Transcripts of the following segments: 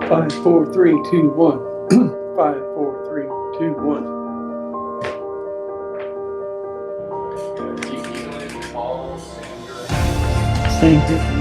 5, 4, 3, 2, 1. 5, 4, 3, 2, 1. Same different.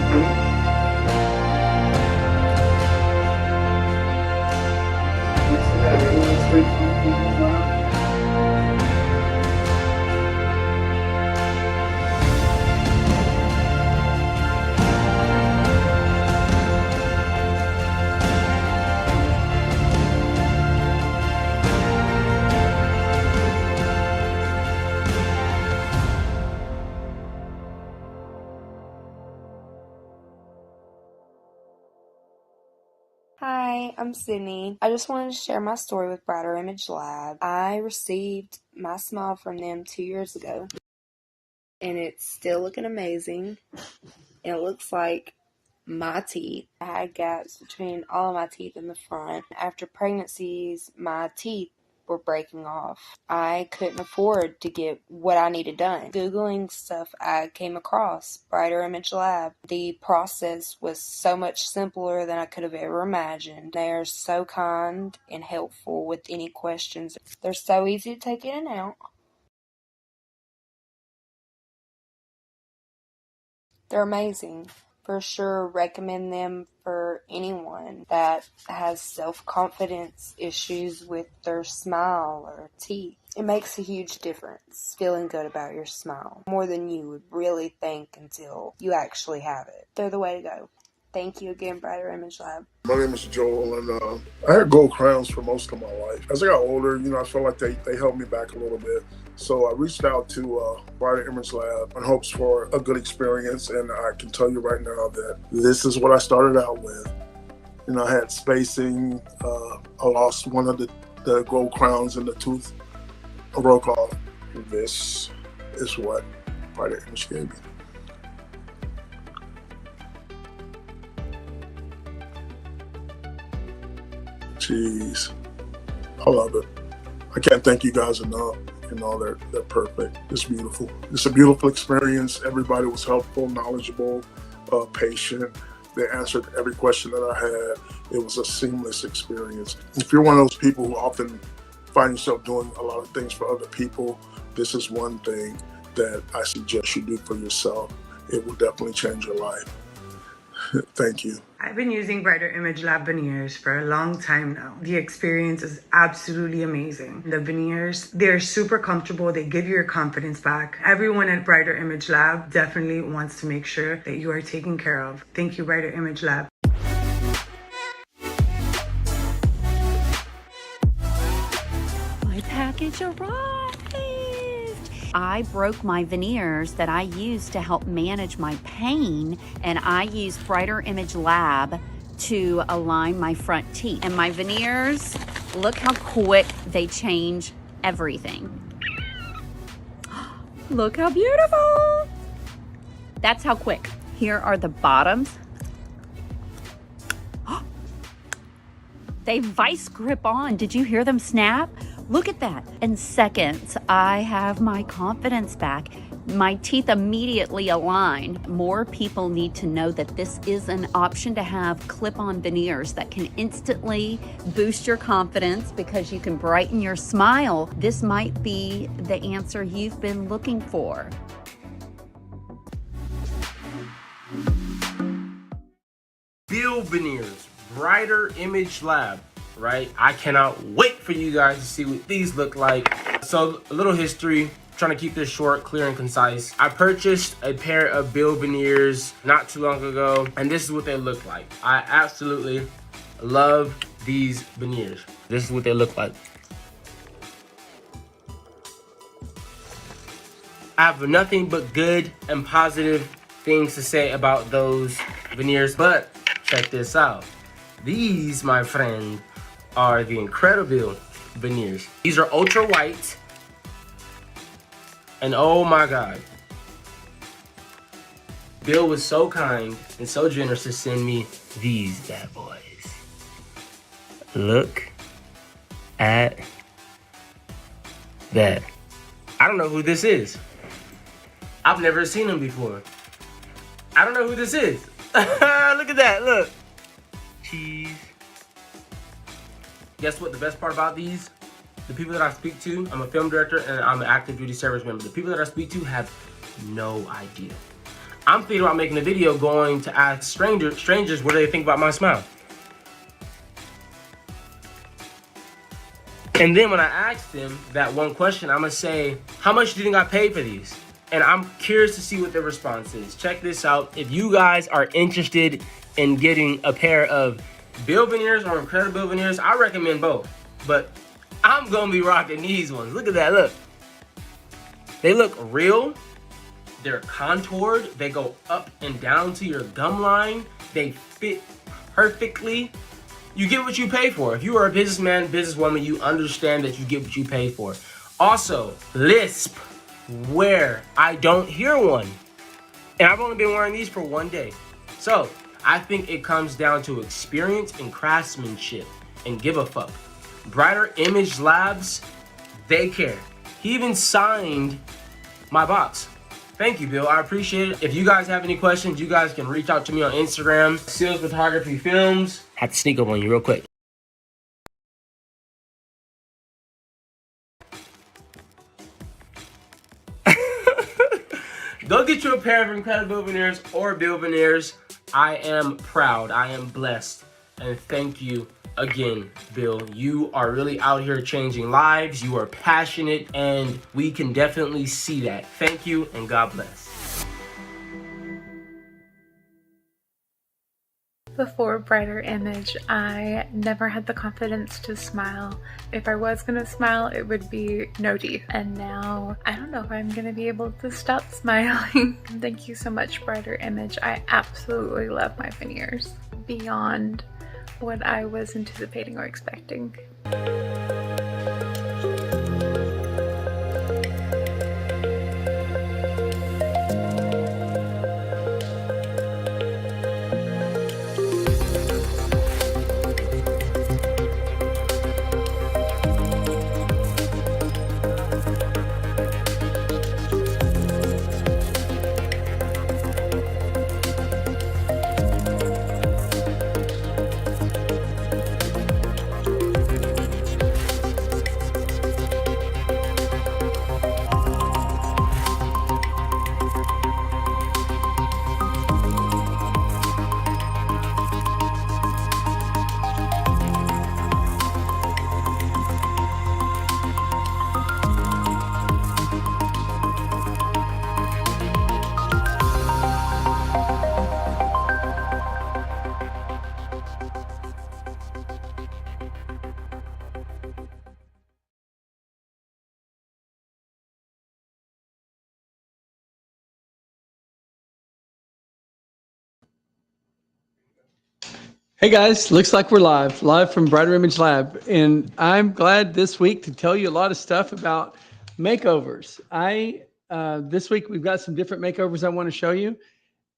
Hi, I'm Sydney. I just wanted to share my story with Brighter Image Lab. I received my smile from them 2 years ago, and it's still looking amazing. It looks like my teeth. I had gaps between all of my teeth in the front. After pregnancies, my teeth were breaking off. I couldn't afford to get what I needed done. Googling stuff, I came across Brighter Image Lab. The process was so much simpler than I could have ever imagined. They are so kind and helpful with any questions. They're so easy to take in and out. They're amazing. For sure recommend them for anyone that has self-confidence issues with their smile or teeth. It makes a huge difference feeling good about your smile, more than you would really think until you actually have it. They're the way to go. Thank you again, Brighter Image Lab. My name is Joel, and I had gold crowns for most of my life. As I got older, I felt like they held me back a little bit. So I reached out to Brighter Image Lab in hopes for a good experience, and I can tell you right now that this is what I started out with. I had spacing. I lost one of the gold crowns in the tooth. I broke off. This is what Brighter Image gave me. Jeez, I love it. I can't thank you guys enough. They're perfect. It's beautiful. It's a beautiful experience. Everybody was helpful, knowledgeable, patient. They answered every question that I had. It was a seamless experience. If you're one of those people who often find yourself doing a lot of things for other people, this is one thing that I suggest you do for yourself. It will definitely change your life. Thank you. I've been using Brighter Image Lab veneers for a long time now. The experience is absolutely amazing. The veneers, they're super comfortable. They give you your confidence back. Everyone at Brighter Image Lab definitely wants to make sure that you are taken care of. Thank you, Brighter Image Lab. My package arrived. I broke my veneers that I use to help manage my pain, and I use Brighter Image Lab to align my front teeth. And my veneers, look how quick they change everything. Look how beautiful. That's how quick. Here are the bottoms. They vice grip on. Did you hear them snap? Look at that. In seconds, I have my confidence back. My teeth immediately align. More people need to know that this is an option to have clip-on veneers that can instantly boost your confidence because you can brighten your smile. This might be the answer you've been looking for. Bill Veneers, Brighter Image Lab, right? I cannot wait for you guys to see what these look like. So a little history, trying to keep this short, clear, and concise. I purchased a pair of Bill Veneers not too long ago, and this is what they look like. I absolutely love these veneers. This is what they look like. I have nothing but good and positive things to say about those veneers, but check this out. These, my friend, are the Incredible veneers. These are ultra white, and oh my God, Bill was so kind and so generous to send me these bad boys. Look at that. I don't know who this is. I've never seen him before. I don't know who this is. Look at that, look. Cheese. guess what the best part about these? The people that I speak to, I'm a film director and I'm an active duty service member. The people that I speak to have no idea. I'm thinking about making a video going to ask strangers what do they think about my smile. And then when I ask them that one question, I'm gonna say, how much do you think I paid for these? And I'm curious to see what their response is. Check this out. If you guys are interested in getting a pair of Bill veneers or Incredible veneers, I recommend both. But I'm gonna be rocking these ones. Look at that, look. They look real. They're contoured. They go up and down to your gum line. They fit perfectly. You get what you pay for. If you are a businessman, businesswoman, you understand that you get what you pay for. Also, lisp, where I don't hear one. And I've only been wearing these for 1 day. So, I think it comes down to experience and craftsmanship and give a fuck. Brighter Image Labs, they care. He even signed my box. Thank you, Bill. I appreciate it. If you guys have any questions, you guys can reach out to me on Instagram. Seals Photography Films. Had to sneak up on you real quick. Go get you a pair of Incredible veneers or Bill veneers. I am proud. I am blessed. And thank you again, Bill. You are really out here changing lives. You are passionate, and we can definitely see that. Thank you, and God bless. Before Brighter Image, I never had the confidence to smile. If I was gonna smile, it would be no teeth. And now, I don't know if I'm gonna be able to stop smiling. Thank you so much, Brighter Image. I absolutely love my veneers. Beyond what I was anticipating or expecting. Hey guys, looks like we're live from Brighter Image Lab. And I'm glad this week to tell you a lot of stuff about makeovers. This week we've got some different makeovers I want to show you.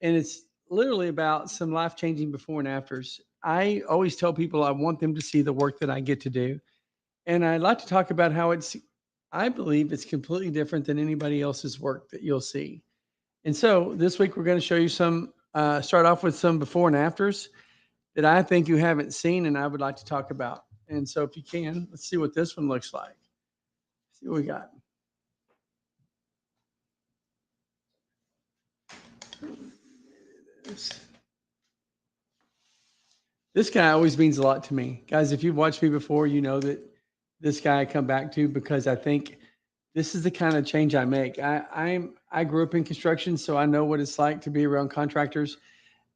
And it's literally about some life-changing before and afters. I always tell people I want them to see the work that I get to do. And I'd like to talk about how I believe it's completely different than anybody else's work that you'll see. And so this week we're going to show you start off with some before and afters that I think you haven't seen and I would like to talk about. And so if you can, let's see what this one looks like. See what we got. This guy always means a lot to me. Guys, if you've watched me before, you know that this guy I come back to because I think this is the kind of change I make. I grew up in construction, so I know what it's like to be around contractors.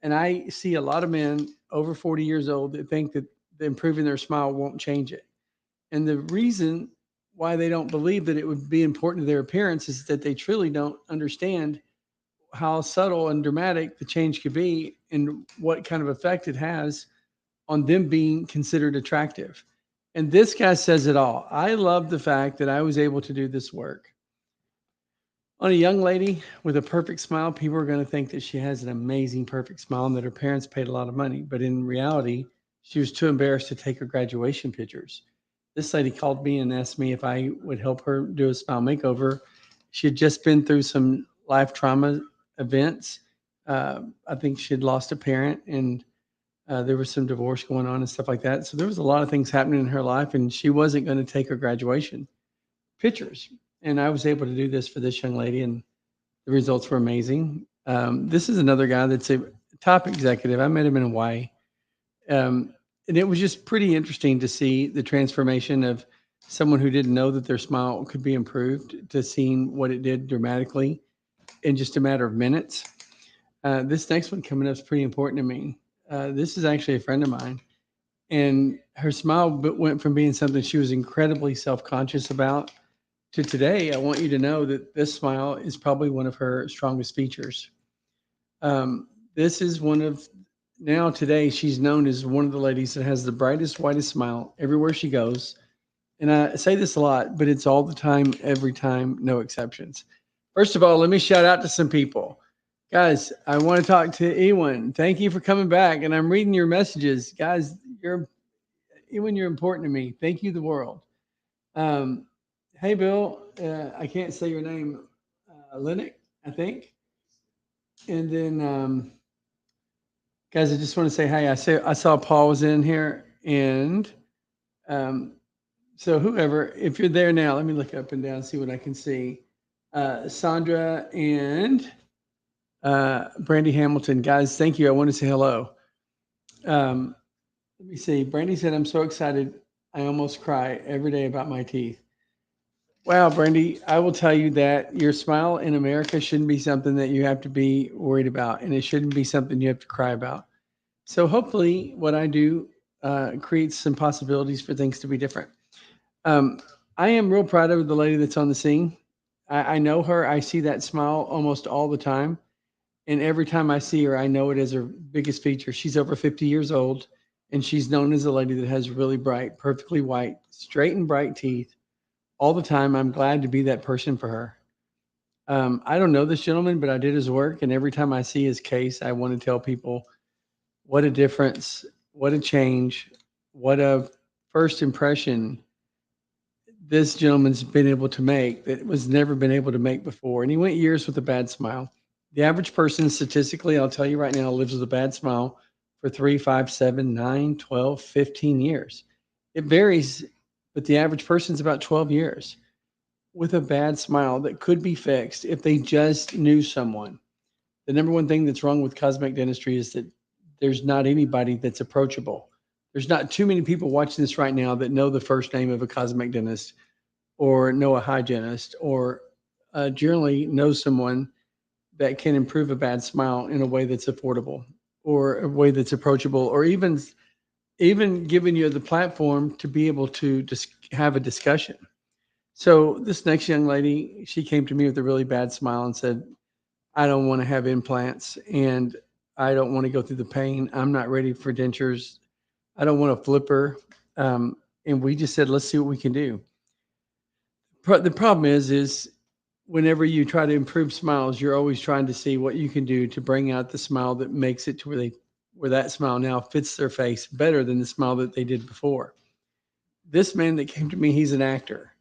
And I see a lot of men over 40 years old that think that improving their smile won't change it. And the reason why they don't believe that it would be important to their appearance is that they truly don't understand how subtle and dramatic the change could be and what kind of effect it has on them being considered attractive. And this guy says it all. I love the fact that I was able to do this work on a young lady with a perfect smile. People are going to think that she has an amazing, perfect smile and that her parents paid a lot of money. But in reality, she was too embarrassed to take her graduation pictures. This lady called me and asked me if I would help her do a smile makeover. She had just been through some life trauma events. I think she had lost a parent, and There was some divorce going on and stuff like that. So there was a lot of things happening in her life, and she wasn't going to take her graduation pictures. And I was able to do this for this young lady, and the results were amazing. This is another guy that's a top executive. I met him in Hawaii. And it was just pretty interesting to see the transformation of someone who didn't know that their smile could be improved to seeing what it did dramatically in just a matter of minutes. This next one coming up is pretty important to me. This is actually a friend of mine, and her smile went from being something she was incredibly self-conscious about to today. I want you to know that this smile is probably one of her strongest features. This is one of now today she's known as one of the ladies that has the brightest, whitest smile everywhere she goes. And I say this a lot, but it's all the time, every time, no exceptions. First of all, let me shout out to some people. Guys, I want to talk to Ewan. Thank you for coming back. And I'm reading your messages. Guys, Ewan, you're important to me. Thank you, the world. Um, hey, Bill. I can't say your name. Linux, I think. And then, guys, I just want to say hi. I saw Paul was in here. And um, so whoever, if you're there now, let me look up and down, see what I can see. Sandra and Brandy Hamilton, guys, thank you. I want to say hello. Let me see. Brandy said, I'm so excited. I almost cry every day about my teeth. Wow, Brandy, I will tell you that your smile in America shouldn't be something that you have to be worried about, and it shouldn't be something you have to cry about. So hopefully what I do creates some possibilities for things to be different. Um, I am real proud of the lady that's on the scene. I know her. I see that smile almost all the time. And every time I see her, I know it as her biggest feature. She's over 50 years old, and she's known as a lady that has really bright, perfectly white, straight and bright teeth all the time. I'm glad to be that person for her. I don't know this gentleman, but I did his work. And every time I see his case, I want to tell people what a difference, what a change, what a first impression this gentleman's been able to make that was never been able to make before. And he went years with a bad smile. The average person, statistically, I'll tell you right now, lives with a bad smile for 3, 5, 7, 9, 12, 15 years. It varies, but the average person's about 12 years with a bad smile that could be fixed if they just knew someone. The number one thing that's wrong with cosmetic dentistry is that there's not anybody that's approachable. There's not too many people watching this right now that know the first name of a cosmetic dentist or know a hygienist or generally know someone that can improve a bad smile in a way that's affordable or a way that's approachable or even giving you the platform to be able to just have a discussion. So this next young lady, she came to me with a really bad smile and said, I don't want to have implants and I don't want to go through the pain. I'm not ready for dentures. I don't want a flipper. And we just said, let's see what we can do. The problem is whenever you try to improve smiles, you're always trying to see what you can do to bring out the smile that makes it to where that smile now fits their face better than the smile that they did before. This man that came to me, he's an actor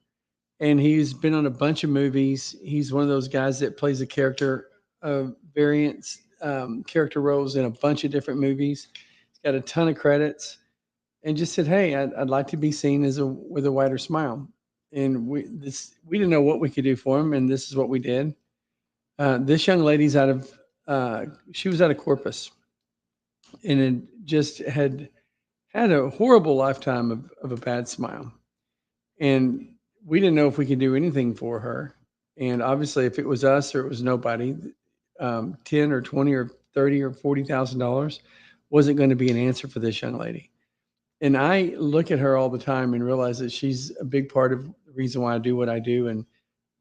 and he's been on a bunch of movies. He's one of those guys that plays a character variants, character roles in a bunch of different movies. He's got a ton of credits and just said, "Hey, I'd like to be seen as with a wider smile." And we didn't know what we could do for him, and this is what we did. This young lady's she was out of Corpus, and it just had a horrible lifetime of a bad smile, and we didn't know if we could do anything for her. And obviously, if it was us or it was nobody, 10 or 20 or 30 or $40,000 wasn't going to be an answer for this young lady. And I look at her all the time and realize that she's a big part of the reason why I do what I do. And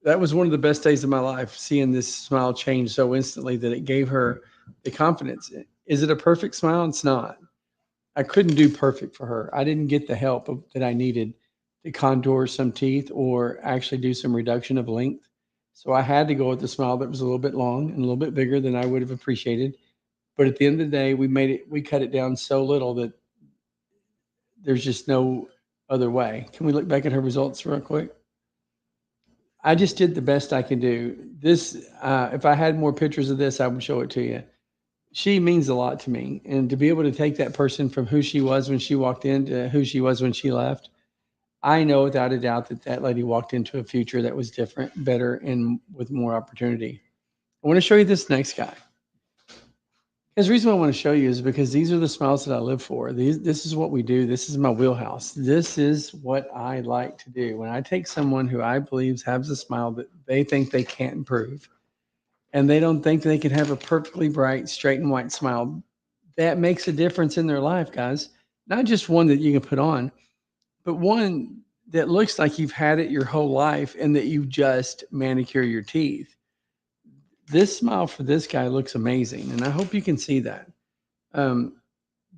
that was one of the best days of my life, seeing this smile change so instantly that it gave her the confidence. Is it a perfect smile? It's not. I couldn't do perfect for her. I didn't get the help that I needed to contour some teeth or actually do some reduction of length. So I had to go with a smile that was a little bit long and a little bit bigger than I would have appreciated. But at the end of the day, we cut it down so little that there's just no other way. Can we look back at her results real quick? I just did the best I could do. This, if I had more pictures of this, I would show it to you. she means a lot to me. And to be able to take that person from who she was when she walked in to who she was when she left, I know without a doubt that that lady walked into a future that was different, better, and with more opportunity. I want to show you this next guy. Because the reason I want to show you is because these are the smiles that I live for. This is what we do. This is my wheelhouse. This is what I like to do. When I take someone who I believe has a smile that they think they can't improve, and they don't think they can have a perfectly bright, straight and white smile, that makes a difference in their life, guys. Not just one that you can put on, but one that looks like you've had it your whole life and that you just manicure your teeth. This smile for this guy looks amazing, and I hope you can see that. Um,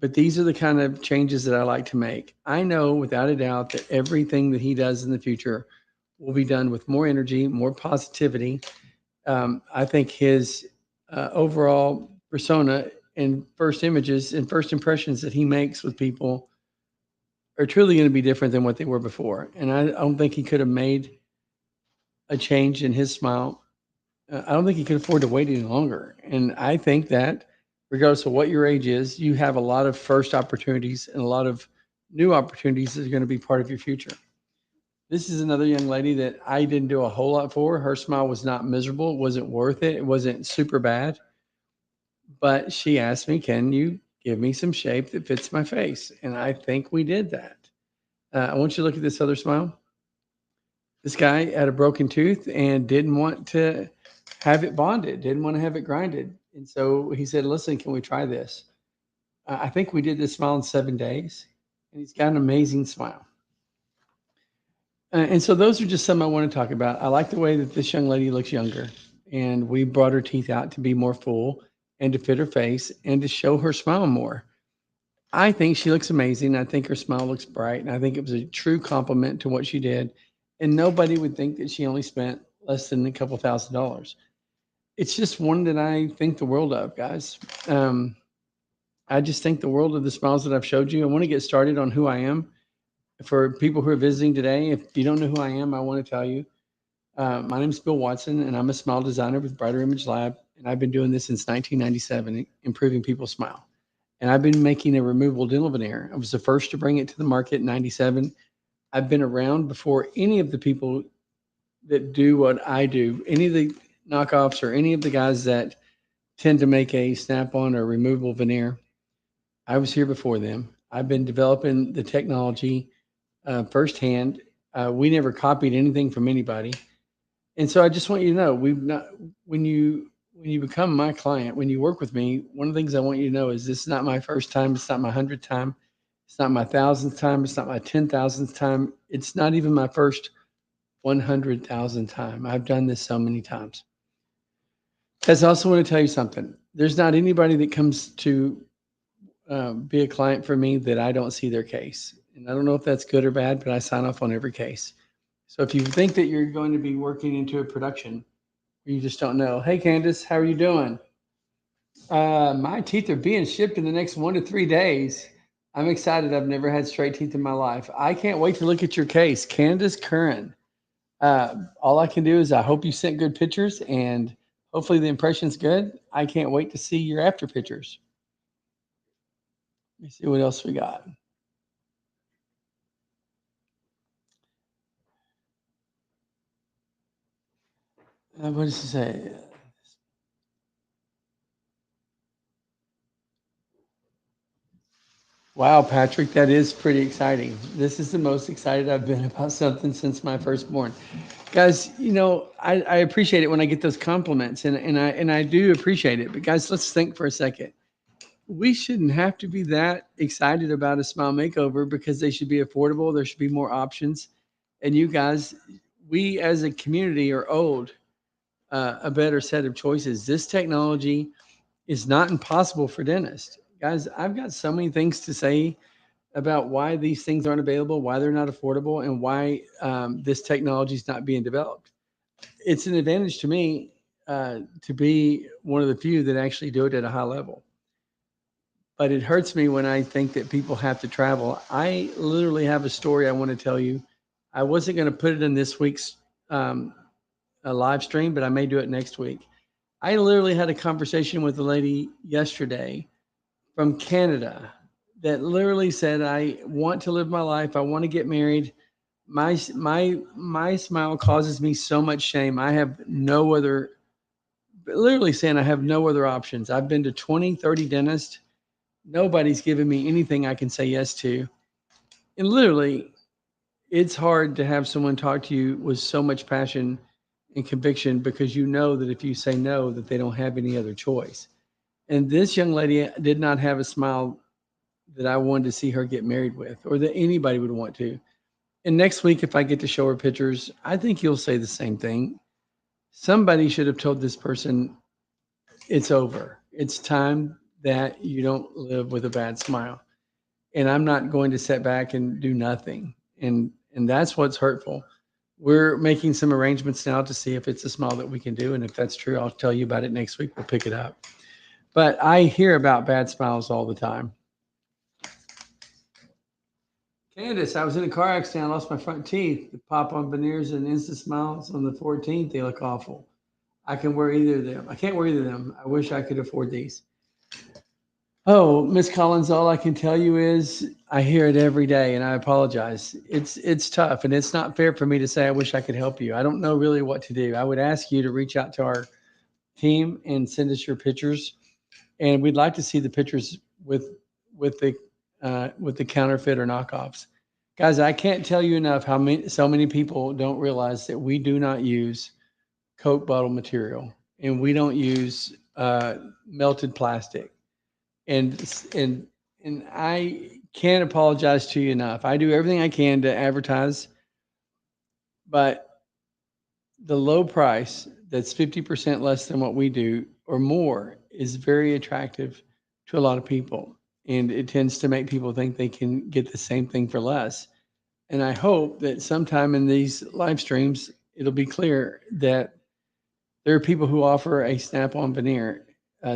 but these are the kind of changes that I like to make. I know without a doubt that everything that he does in the future will be done with more energy, more positivity. I think his overall persona and first images and first impressions that he makes with people are truly going to be different than what they were before. And I don't think he could have made a change in his smile. I don't think he could afford to wait any longer. And I think that regardless of what your age is, you have a lot of first opportunities and a lot of new opportunities that are going to be part of your future. This is another young lady that I didn't do a whole lot for. Her smile was not miserable. It wasn't worth it. It wasn't super bad. But she asked me, can you give me some shape that fits my face? And I think we did that. I want you to look at this other smile. This guy had a broken tooth and didn't want to have it bonded, didn't want to have it grinded. And so he said, listen, can we try this? I think we did this smile in 7 days, and he's got an amazing smile. And so those are just some I want to talk about. I like the way that this young lady looks younger, and we brought her teeth out to be more full and to fit her face and to show her smile more. I think she looks amazing. I think her smile looks bright, and I think it was a true compliment to what she did. And nobody would think that she only spent less than a couple $1,000s. It's just one that I think the world of, guys. I just think the world of the smiles that I've showed you. I want to get started on who I am. For people who are visiting today, if you don't know who I am, I want to tell you. My name is Bill Watson, and I'm a smile designer with Brighter Image Lab. And I've been doing this since 1997, improving people's smile. And I've been making a removable dental veneer. I was the first to bring it to the market in 97. I've been around before any of the people that do what I do, any of the knockoffs or any of the guys that tend to make a snap-on or removable veneer. I was here before them. I've been developing the technology firsthand. We never copied anything from anybody. And so I just want you to know, we've not when you become my client, when you work with me, one of the things I want you to know is this is not my first time. It's not my 100th time. It's not my 1,000th time. It's not my 10,000th time. It's not even my first 100,000th time. I've done this so many times. Because I also want to tell you something. There's not anybody that comes to be a client for me that I don't see their case. And I don't know if that's good or bad, but I sign off on every case. So if you think that you're going to be working into a production, you just don't know. Hey, Candace, how are you doing? My teeth are being shipped in the next 1 to 3 days. I'm excited. I've never had straight teeth in my life. I can't wait to look at your case. Candace Curran. All I can do is I hope you sent good pictures and hopefully the impression's good. I can't wait to see your after pictures. Let me see what else we got. What does it say? Wow, Patrick, that is pretty exciting. This is the most excited I've been about something since my firstborn. Guys, you know, I appreciate it when I get those compliments, and I do appreciate it. But guys, let's think for a second. We shouldn't have to be that excited about a smile makeover because they should be affordable. There should be more options. And you guys, we as a community are owed a better set of choices. This technology is not impossible for dentists. Guys, I've got so many things to say about why these things aren't available, why they're not affordable, and why this technology is not being developed. It's an advantage to me to be one of the few that actually do it at a high level. But it hurts me when I think that people have to travel. I literally have a story I want to tell you. I wasn't going to put it in this week's live stream, but I may do it next week. I literally had a conversation with a lady yesterday from Canada that literally said, "I want to live my life. I want to get married. My smile causes me so much shame. I have no other." Literally saying, "I have no other options. I've been to 20, 30 dentists. Nobody's given me anything I can say yes to." And literally, it's hard to have someone talk to you with so much passion and conviction because you know that if you say no, that they don't have any other choice. And this young lady did not have a smile that I wanted to see her get married with, or that anybody would want to. And next week, if I get to show her pictures, I think you'll say the same thing. Somebody should have told this person it's over. It's time that you don't live with a bad smile. And I'm not going to sit back and do nothing. And that's what's hurtful. We're making some arrangements now to see if it's a smile that we can do. And if that's true, I'll tell you about it next week. We'll pick it up. But I hear about bad smiles all the time. Candace, I was in a car accident. I lost my front teeth. The pop on veneers and instant smiles on the 14th, they look awful. I can wear either of them. I can't wear either of them. I wish I could afford these. Oh, Miss Collins, all I can tell you is I hear it every day, and I apologize. It's tough, and it's not fair for me to say I wish I could help you. I don't know really what to do. I would ask you to reach out to our team and send us your pictures, and we'd like to see the pictures with the counterfeit or knockoffs. Guys, I can't tell you enough how so many people don't realize that we do not use Coke bottle material, and we don't use melted plastic. And and I can't apologize to you enough. I do everything I can to advertise, but the low price that's 50% less than what we do or more is very attractive to a lot of people. And it tends to make people think they can get the same thing for less. And I hope that sometime in these live streams, it'll be clear that there are people who offer a snap-on veneer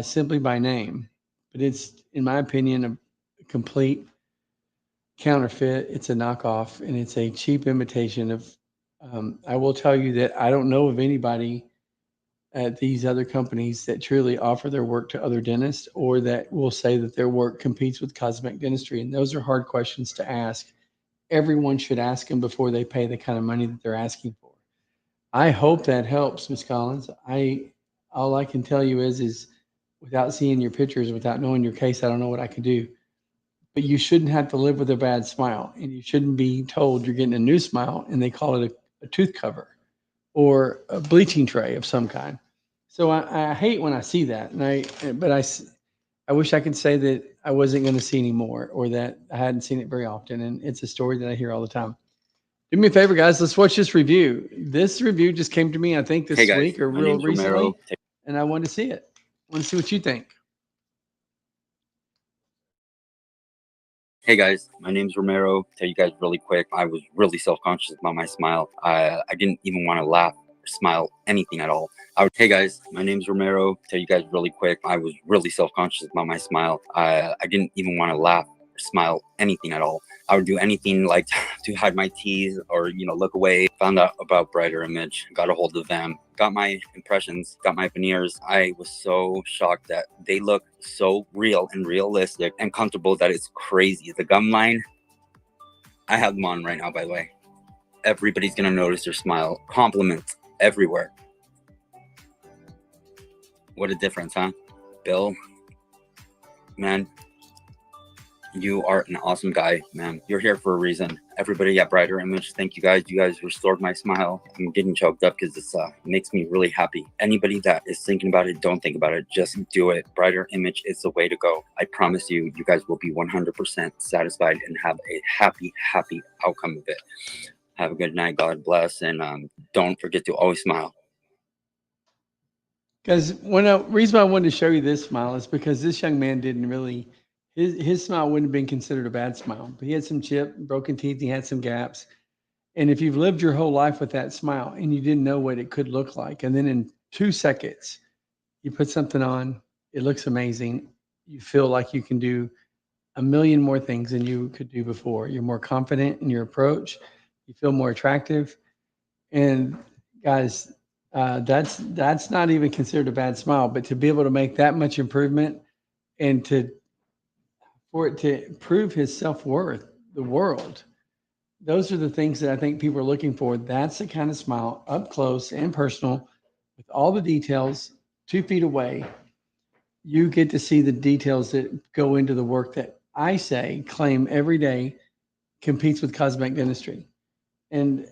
simply by name, but it's, in my opinion, a complete counterfeit. It's a knockoff, and it's a cheap imitation of. I will tell you that I don't know of anybody at these other companies that truly offer their work to other dentists, or that will say that their work competes with cosmetic dentistry. And those are hard questions to ask. Everyone should ask them before they pay the kind of money that they're asking for. I hope that helps, Miss Collins. All I can tell you is without seeing your pictures, without knowing your case, I don't know what I can do. But you shouldn't have to live with a bad smile, and you shouldn't be told you're getting a new smile and they call it a tooth cover or a bleaching tray of some kind. So I hate when I see that, I wish I could say that I wasn't going to see any more, or that I hadn't seen it very often. And it's a story that I hear all the time. Do me a favor, guys. Let's watch this review. This review just came to me, I think, Hey this guys, week or my real name's Romero. recently, and I wanted to see it. I want to see what you think. Hey guys, my name's Romero. Tell you guys really quick, I was really self-conscious about my smile. I didn't even want to laugh or smile, anything at all. Hey guys, my name's Romero. Tell you guys really quick, I was really self-conscious about my smile. I didn't even want to laugh or smile, anything at all. I would do anything like to hide my teeth or, look away. Found out about Brighter Image, got a hold of them, got my impressions, got my veneers. I was so shocked that they look so real and realistic and comfortable that it's crazy. The gum line, I have them on right now, by the way. Everybody's gonna notice your smile. Compliments everywhere. What a difference, huh? Bill, man, you are an awesome guy, man. You're here for a reason. Everybody at Brighter Image, thank you guys. You guys restored my smile. I'm getting choked up because this makes me really happy. Anybody that is thinking about it, don't think about it. Just do it. Brighter Image is the way to go. I promise you, you guys will be 100% satisfied and have a happy, happy outcome of it. Have a good night. God bless. And don't forget to always smile. Because reason why I wanted to show you this smile is because this young man didn't really, his smile wouldn't have been considered a bad smile. But he had some chip, broken teeth, he had some gaps. And if you've lived your whole life with that smile and you didn't know what it could look like, and then in 2 seconds, you put something on, it looks amazing. You feel like you can do a million more things than you could do before. You're more confident in your approach. You feel more attractive. And guys, That's not even considered a bad smile. But to be able to make that much improvement and for it to prove his self-worth, the world, those are the things that I think people are looking for. That's the kind of smile up close and personal with all the details, 2 feet away. You get to see the details that go into the work that I say, claim every day competes with cosmetic dentistry. And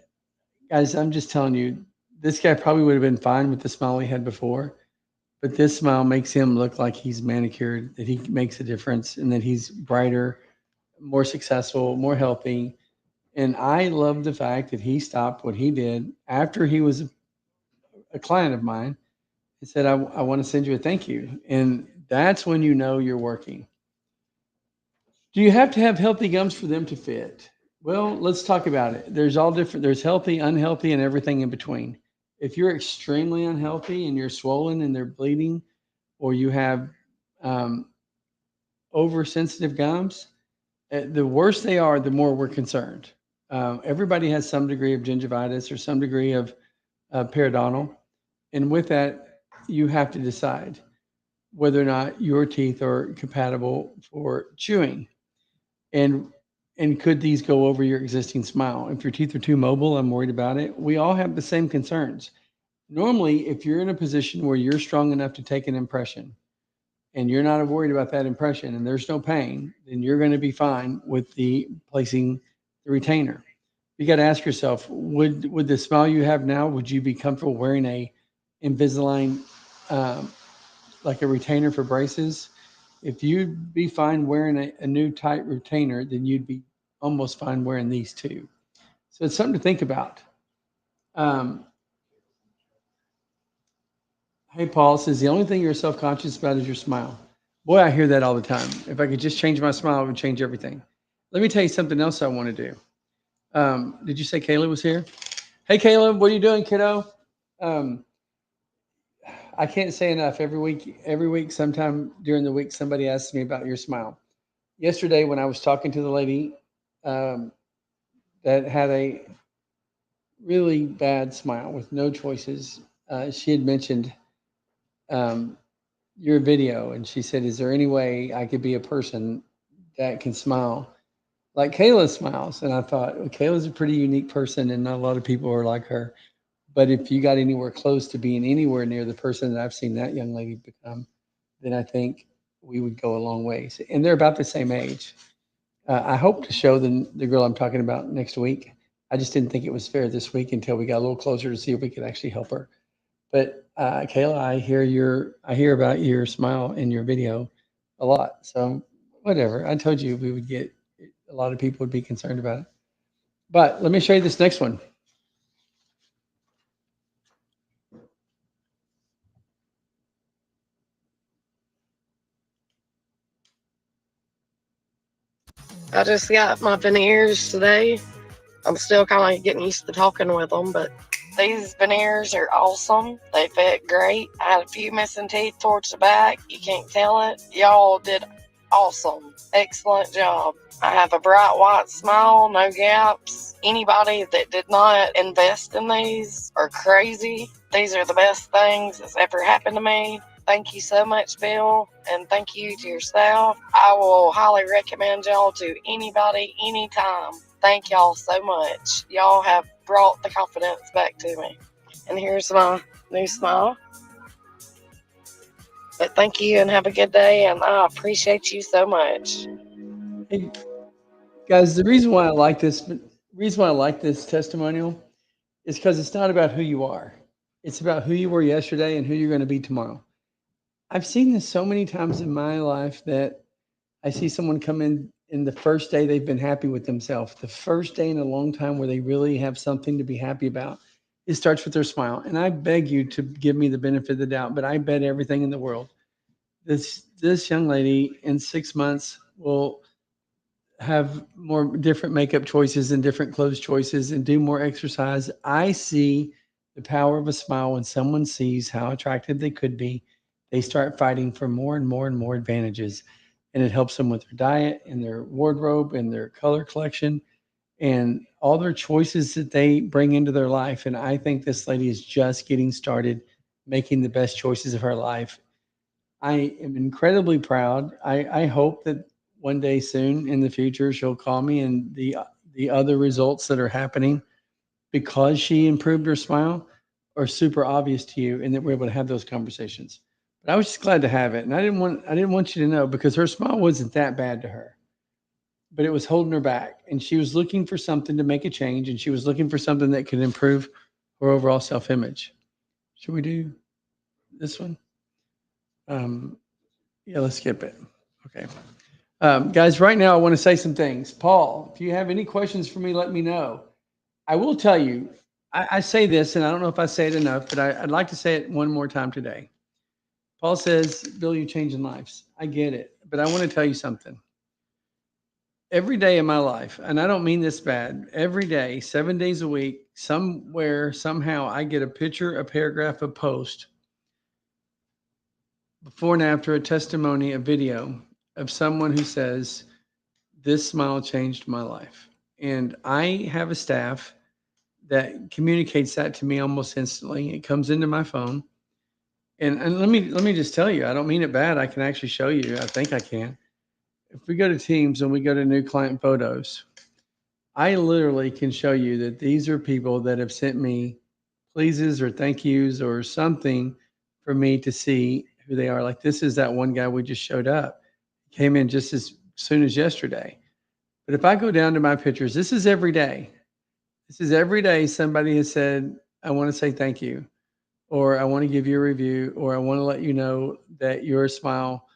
guys, I'm just telling you, this guy probably would have been fine with the smile he had before, but this smile makes him look like he's manicured, that he makes a difference, and that he's brighter, more successful, more healthy. And I love the fact that he stopped what he did after he was a client of mine and said, I want to send you a thank you. And that's when you know you're working. Do you have to have healthy gums for them to fit? Well, let's talk about it. There's all different, there's healthy, unhealthy, and everything in between. If you're extremely unhealthy and you're swollen and they're bleeding, or you have um, oversensitive gums, the worse they are, the more we're concerned. Everybody has some degree of gingivitis or some degree of periodontal. And with that, you have to decide whether or not your teeth are compatible for chewing. And and could these go over your existing smile? If your teeth are too mobile, I'm worried about it. We all have the same concerns. Normally, if you're in a position where you're strong enough to take an impression and you're not worried about that impression and there's no pain, then you're going to be fine with the placing the retainer. You got to ask yourself, would the smile you have now, would you be comfortable wearing a Invisalign um, like a retainer for braces? If you'd be fine wearing a new tight retainer, then you'd be almost fine wearing these too. So it's something to think about. Um, hey, Paul says the only thing you're self conscious about is your smile. Boy, I hear that all the time. If I could just change my smile, it would change everything. Let me tell you something else I want to do. Did you say Caleb was here? Hey, Caleb, what are you doing, kiddo? Um, I can't say enough. Every week, sometime during the week, somebody asks me about your smile. Yesterday, when I was talking to the lady um, that had a really bad smile with no choices, she had mentioned um, your video, and she said, "Is there any way I could be a person that can smile like Kayla smiles?" And I thought, well, Kayla's a pretty unique person, and not a lot of people are like her. But if you got anywhere close to being anywhere near the person that I've seen that young lady become, then I think we would go a long ways. And they're about the same age. I hope to show the girl I'm talking about next week. I just didn't think it was fair this week until we got a little closer to see if we could actually help her. But Kayla, I hear about your smile in your video a lot. So whatever. I told you we would get a lot of people would be concerned about it. But let me show you this next one. I just got my veneers today. I'm still kind of getting used to talking with them, but these veneers are awesome. They fit great. I had a few missing teeth towards the back. You can't tell it. Y'all did awesome. Excellent job. I have a bright white smile, no gaps. Anybody that did not invest in these are crazy. These are the best things that's ever happened to me. Thank you so much, Bill, and thank you to your staff. I will highly recommend y'all to anybody, anytime. Thank y'all so much. Y'all have brought the confidence back to me. And here's my new smile. But thank you and have a good day, and I appreciate you so much. Hey, guys, the reason why I like this testimonial is because it's not about who you are. It's about who you were yesterday and who you're going to be tomorrow. I've seen this so many times in my life that I see someone come in the first day they've been happy with themselves, the first day in a long time where they really have something to be happy about. It starts with their smile. And I beg you to give me the benefit of the doubt, but I bet everything in the world this young lady in 6 months will have more different makeup choices and different clothes choices and do more exercise. I see the power of a smile when someone sees how attractive they could be. They start fighting for more and more and more advantages. And it helps them with their diet and their wardrobe and their color collection. and all their choices that they bring into their life. And I think this lady is just getting started making the best choices of her life. I am incredibly proud. I hope that one day soon in the future she'll call me and the other results that are happening because she improved her smile are super obvious to you and that we're able to have those conversations. But I was just glad to have it. And I didn't want you to know because her smile wasn't that bad to her, but it was holding her back. And she was looking for something to make a change, and she was looking for something that could improve her overall self-image. Should we do this one? Um, yeah, let's skip it. Okay. Guys, right now I want to say some things. Paul, if you have any questions for me, let me know. I will tell you, I say this, and I don't know if I say it enough, but I'd like to say it one more time today. Paul says, Bill, you're changing lives. I get it. But I want to tell you something. Every day in my life, and I don't mean this bad, every day, 7 days a week, somewhere, somehow, I get a picture, a paragraph, a post, before and after, a testimony, a video of someone who says, this smile changed my life. And I have a staff that communicates that to me almost instantly. It comes into my phone. And let me just tell you, I don't mean it bad. I can actually show you. I think I can. If we go to Teams and we go to new client photos, I literally can show you that these are people that have sent me pleases or thank yous or something for me to see who they are. Like this is that one guy we just showed up. Came in just as soon as yesterday. But if I go down to my pictures, this is every day. This is every day somebody has said, I want to say thank you, or I want to give you a review, or I want to let you know that your smile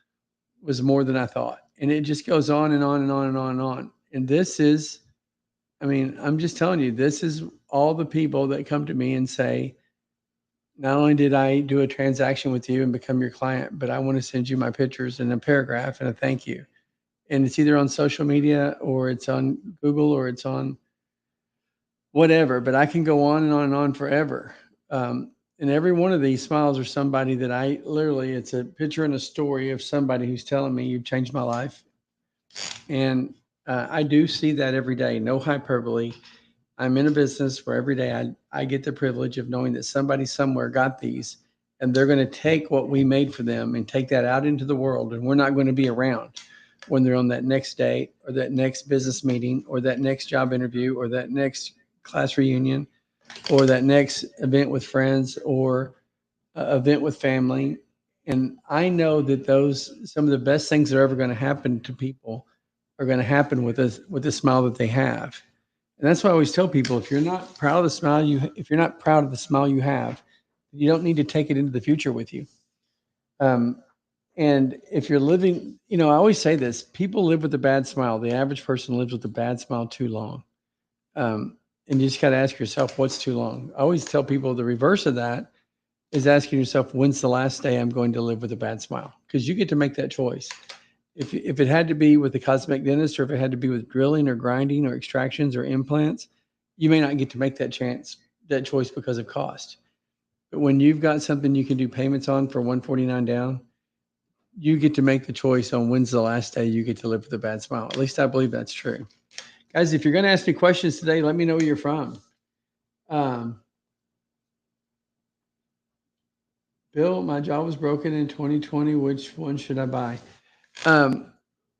was more than I thought. And it just goes on and on and on and on and on. And this is, I mean, I'm just telling you, this is all the people that come to me and say, not only did I do a transaction with you and become your client, but I want to send you my pictures and a paragraph and a thank you. And it's either on social media or it's on Google or it's on whatever, but I can go on and on and on forever. And every one of these smiles are somebody that I literally, it's a picture and a story of somebody who's telling me you've changed my life. And I do see that every day, no hyperbole. I'm in a business where every day I get the privilege of knowing that somebody somewhere got these and they're going to take what we made for them and take that out into the world. And we're not going to be around when they're on that next date or that next business meeting or that next job interview or that next class reunion or that next event with friends or event with family. And I know that those, some of the best things that are ever going to happen to people are going to happen with us, with the smile that they have. And that's why I always tell people, if you're not proud of the smile if you're not proud of the smile you have, you don't need to take it into the future with you. And if you're living, you know, I always say this, people live with a bad smile. The average person lives with a bad smile too long. And you just got to ask yourself, what's too long? I always tell people the reverse of that is asking yourself, when's the last day I'm going to live with a bad smile? Because you get to make that choice. If it had to be with the cosmetic dentist, or if it had to be with drilling or grinding or extractions or implants, you may not get to make that choice because of cost. But when you've got something you can do payments on for $149 down, you get to make the choice on when's the last day you get to live with a bad smile. At least I believe that's true. Guys, if you're going to ask me questions today, let me know where you're from. Bill, my jaw was broken in 2020. Which one should I buy?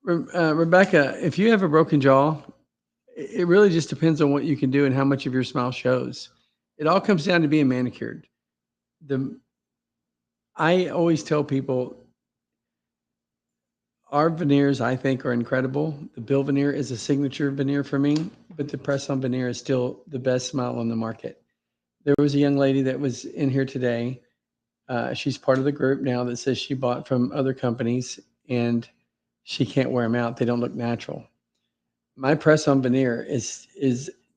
Rebecca, if you have a broken jaw, it really just depends on what you can do and how much of your smile shows. It all comes down to being manicured. I always tell people our veneers, I think, are incredible. The Bill veneer is a signature veneer for me, but the press-on veneer is still the best smile on the market. There was a young lady that was in here today. She's part of the group now that says she bought from other companies and she can't wear them out. They don't look natural. My press-on veneer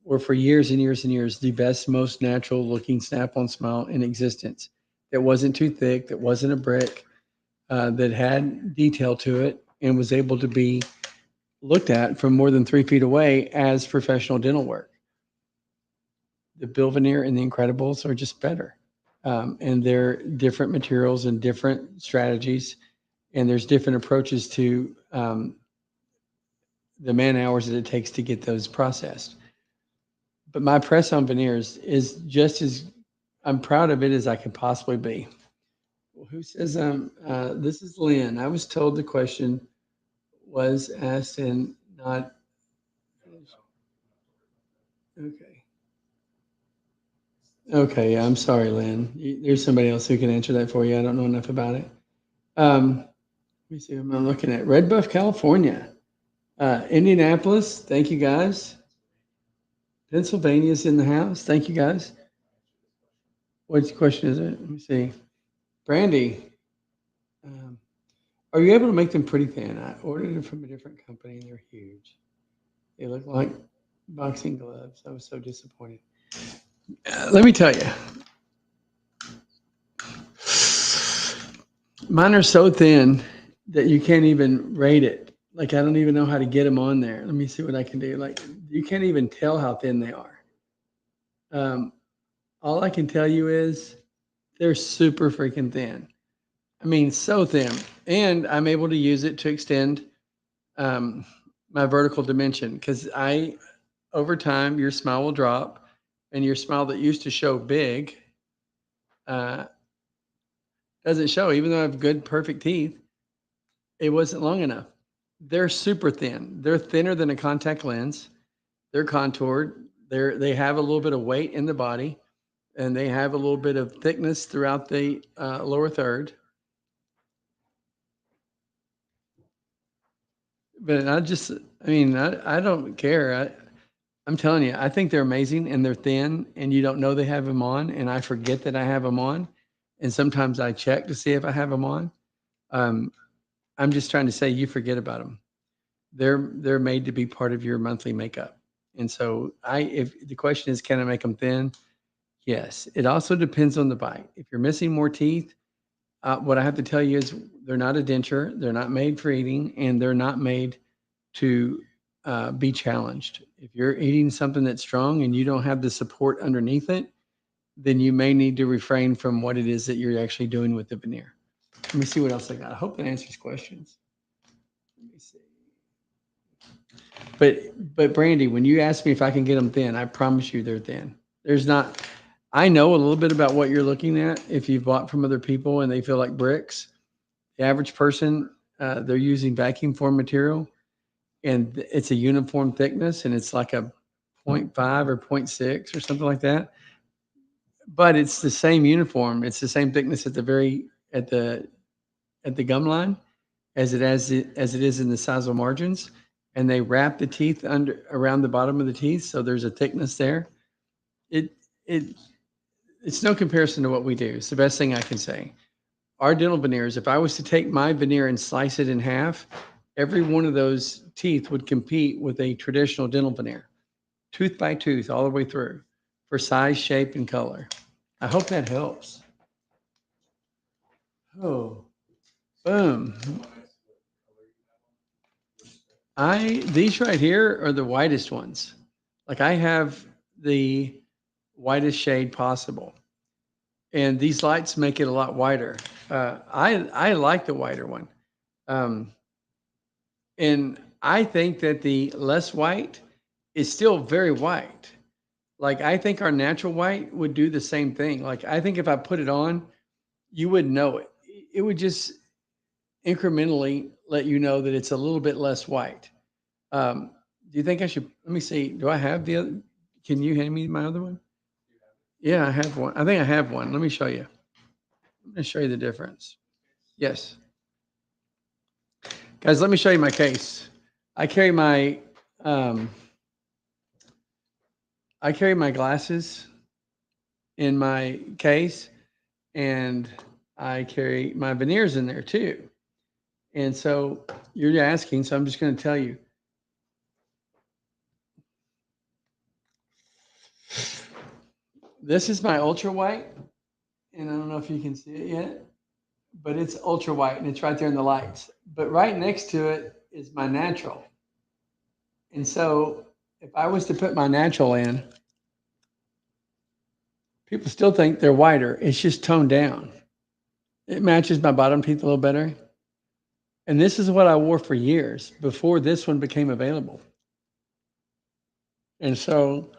were for years and years and years the best, most natural looking snap-on smile in existence. That wasn't too thick, that wasn't a brick, that had detail to it and was able to be looked at from more than 3 feet away as professional dental work. The Bill veneer and the Incredibles are just better. And they're different materials and different strategies, and there's different approaches to the man hours that it takes to get those processed. but my press-on veneers is just as I'm proud of it as I could possibly be. Well, who says this is Lynn. I was told the question was asked and not okay. Okay, yeah, I'm sorry, Lynn. There's somebody else who can answer that for you. I don't know enough about it. Let me see what I'm looking at. Red Buff, California. Indianapolis, thank you guys. Pennsylvania's in the house. Thank you guys. What question is it? Let me see. Brandy, are you able to make them pretty thin? I ordered them from a different company and they're huge. They look like boxing gloves. I was so disappointed. Let me tell you, mine are so thin that you can't even rate it. Like, I don't even know how to get them on there. Let me see what I can do. Like, you can't even tell how thin they are. All I can tell you is they're super freaking thin. I mean, so thin. And I'm able to use it to extend my vertical dimension because over time, your smile will drop and your smile that used to show big doesn't show. Even though I have good, perfect teeth, it wasn't long enough. They're super thin. They're thinner than a contact lens. They're contoured. They have a little bit of weight in the body, and they have a little bit of thickness throughout the lower third. But I don't care. I'm telling you, I think they're amazing and they're thin and you don't know they have them on. And I forget that I have them on. And sometimes I check to see if I have them on. I'm just trying to say you forget about them. They're made to be part of your monthly makeup. And so if the question is, can I make them thin? Yes. It also depends on the bite. If you're missing more teeth, what I have to tell you is they're not a denture. They're not made for eating, and they're not made to be challenged. If you're eating something that's strong and you don't have the support underneath it, then you may need to refrain from what it is that you're actually doing with the veneer. Let me see what else I got. I hope that answers questions. Let me see. But Brandy, when you ask me if I can get them thin, I promise you they're thin. There's not. I know a little bit about what you're looking at. If you've bought from other people and they feel like bricks, the average person, they're using vacuum form material, and it's a uniform thickness, and it's like a 0.5 or 0.6 or something like that. But it's the same uniform. It's the same thickness at the gum line as it is in the sizal margins, and they wrap the teeth around the bottom of the teeth, so there's a thickness there. It it's no comparison to what we do. It's the best thing I can say. Our dental veneers, if I was to take my veneer and slice it in half, every one of those teeth would compete with a traditional dental veneer, tooth by tooth, all the way through, for size, shape, and color. I hope that helps. Oh, boom. These right here are the whitest ones. Like, I have the whitest shade possible. And these lights make it a lot whiter. I like the whiter one. And I think that the less white is still very white. Like, I think our natural white would do the same thing. Like, I think if I put it on, you would know it. It would just incrementally let you know that it's a little bit less white. Do you think I should, let me see, do I have the other, can you hand me my other one? Yeah, I have one. I think I have one. Let me show you. I'm going to show you the difference. Yes. Guys, let me show you my case. I carry my glasses in my case, and I carry my veneers in there too. And so you're asking, so I'm just going to tell you. This is my ultra white, and I don't know if you can see it yet, but it's ultra white and it's right there in the lights. But right next to it is my natural. And so if I was to put my natural in, people still think they're whiter. It's just toned down. It matches my bottom teeth a little better. And this is what I wore for years before this one became available. And so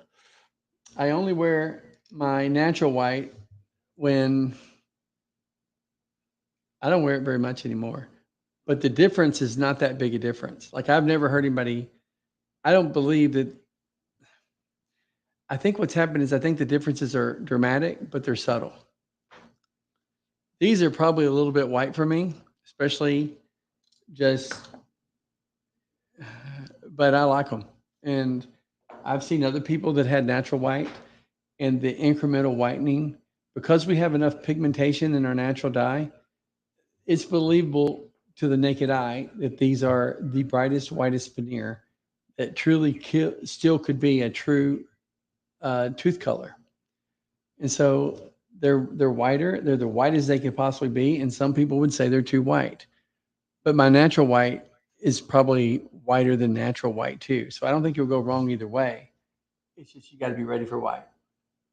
I only wear my natural white when I don't wear it very much anymore. But the difference is not that big a difference. Like I've never heard anybody, I don't believe that. I think what's happened is I think the differences are dramatic, but they're subtle. These are probably a little bit white for me, especially just, but I like them. And I've seen other people that had natural white and the incremental whitening, because we have enough pigmentation in our natural dye, it's believable to the naked eye that these are the brightest, whitest veneer that truly still could be a true tooth color. And so they're whiter. They're the whitest they could possibly be. And some people would say they're too white. But my natural white is probably whiter than natural white too. So I don't think you'll go wrong either way. It's just you got to be ready for white.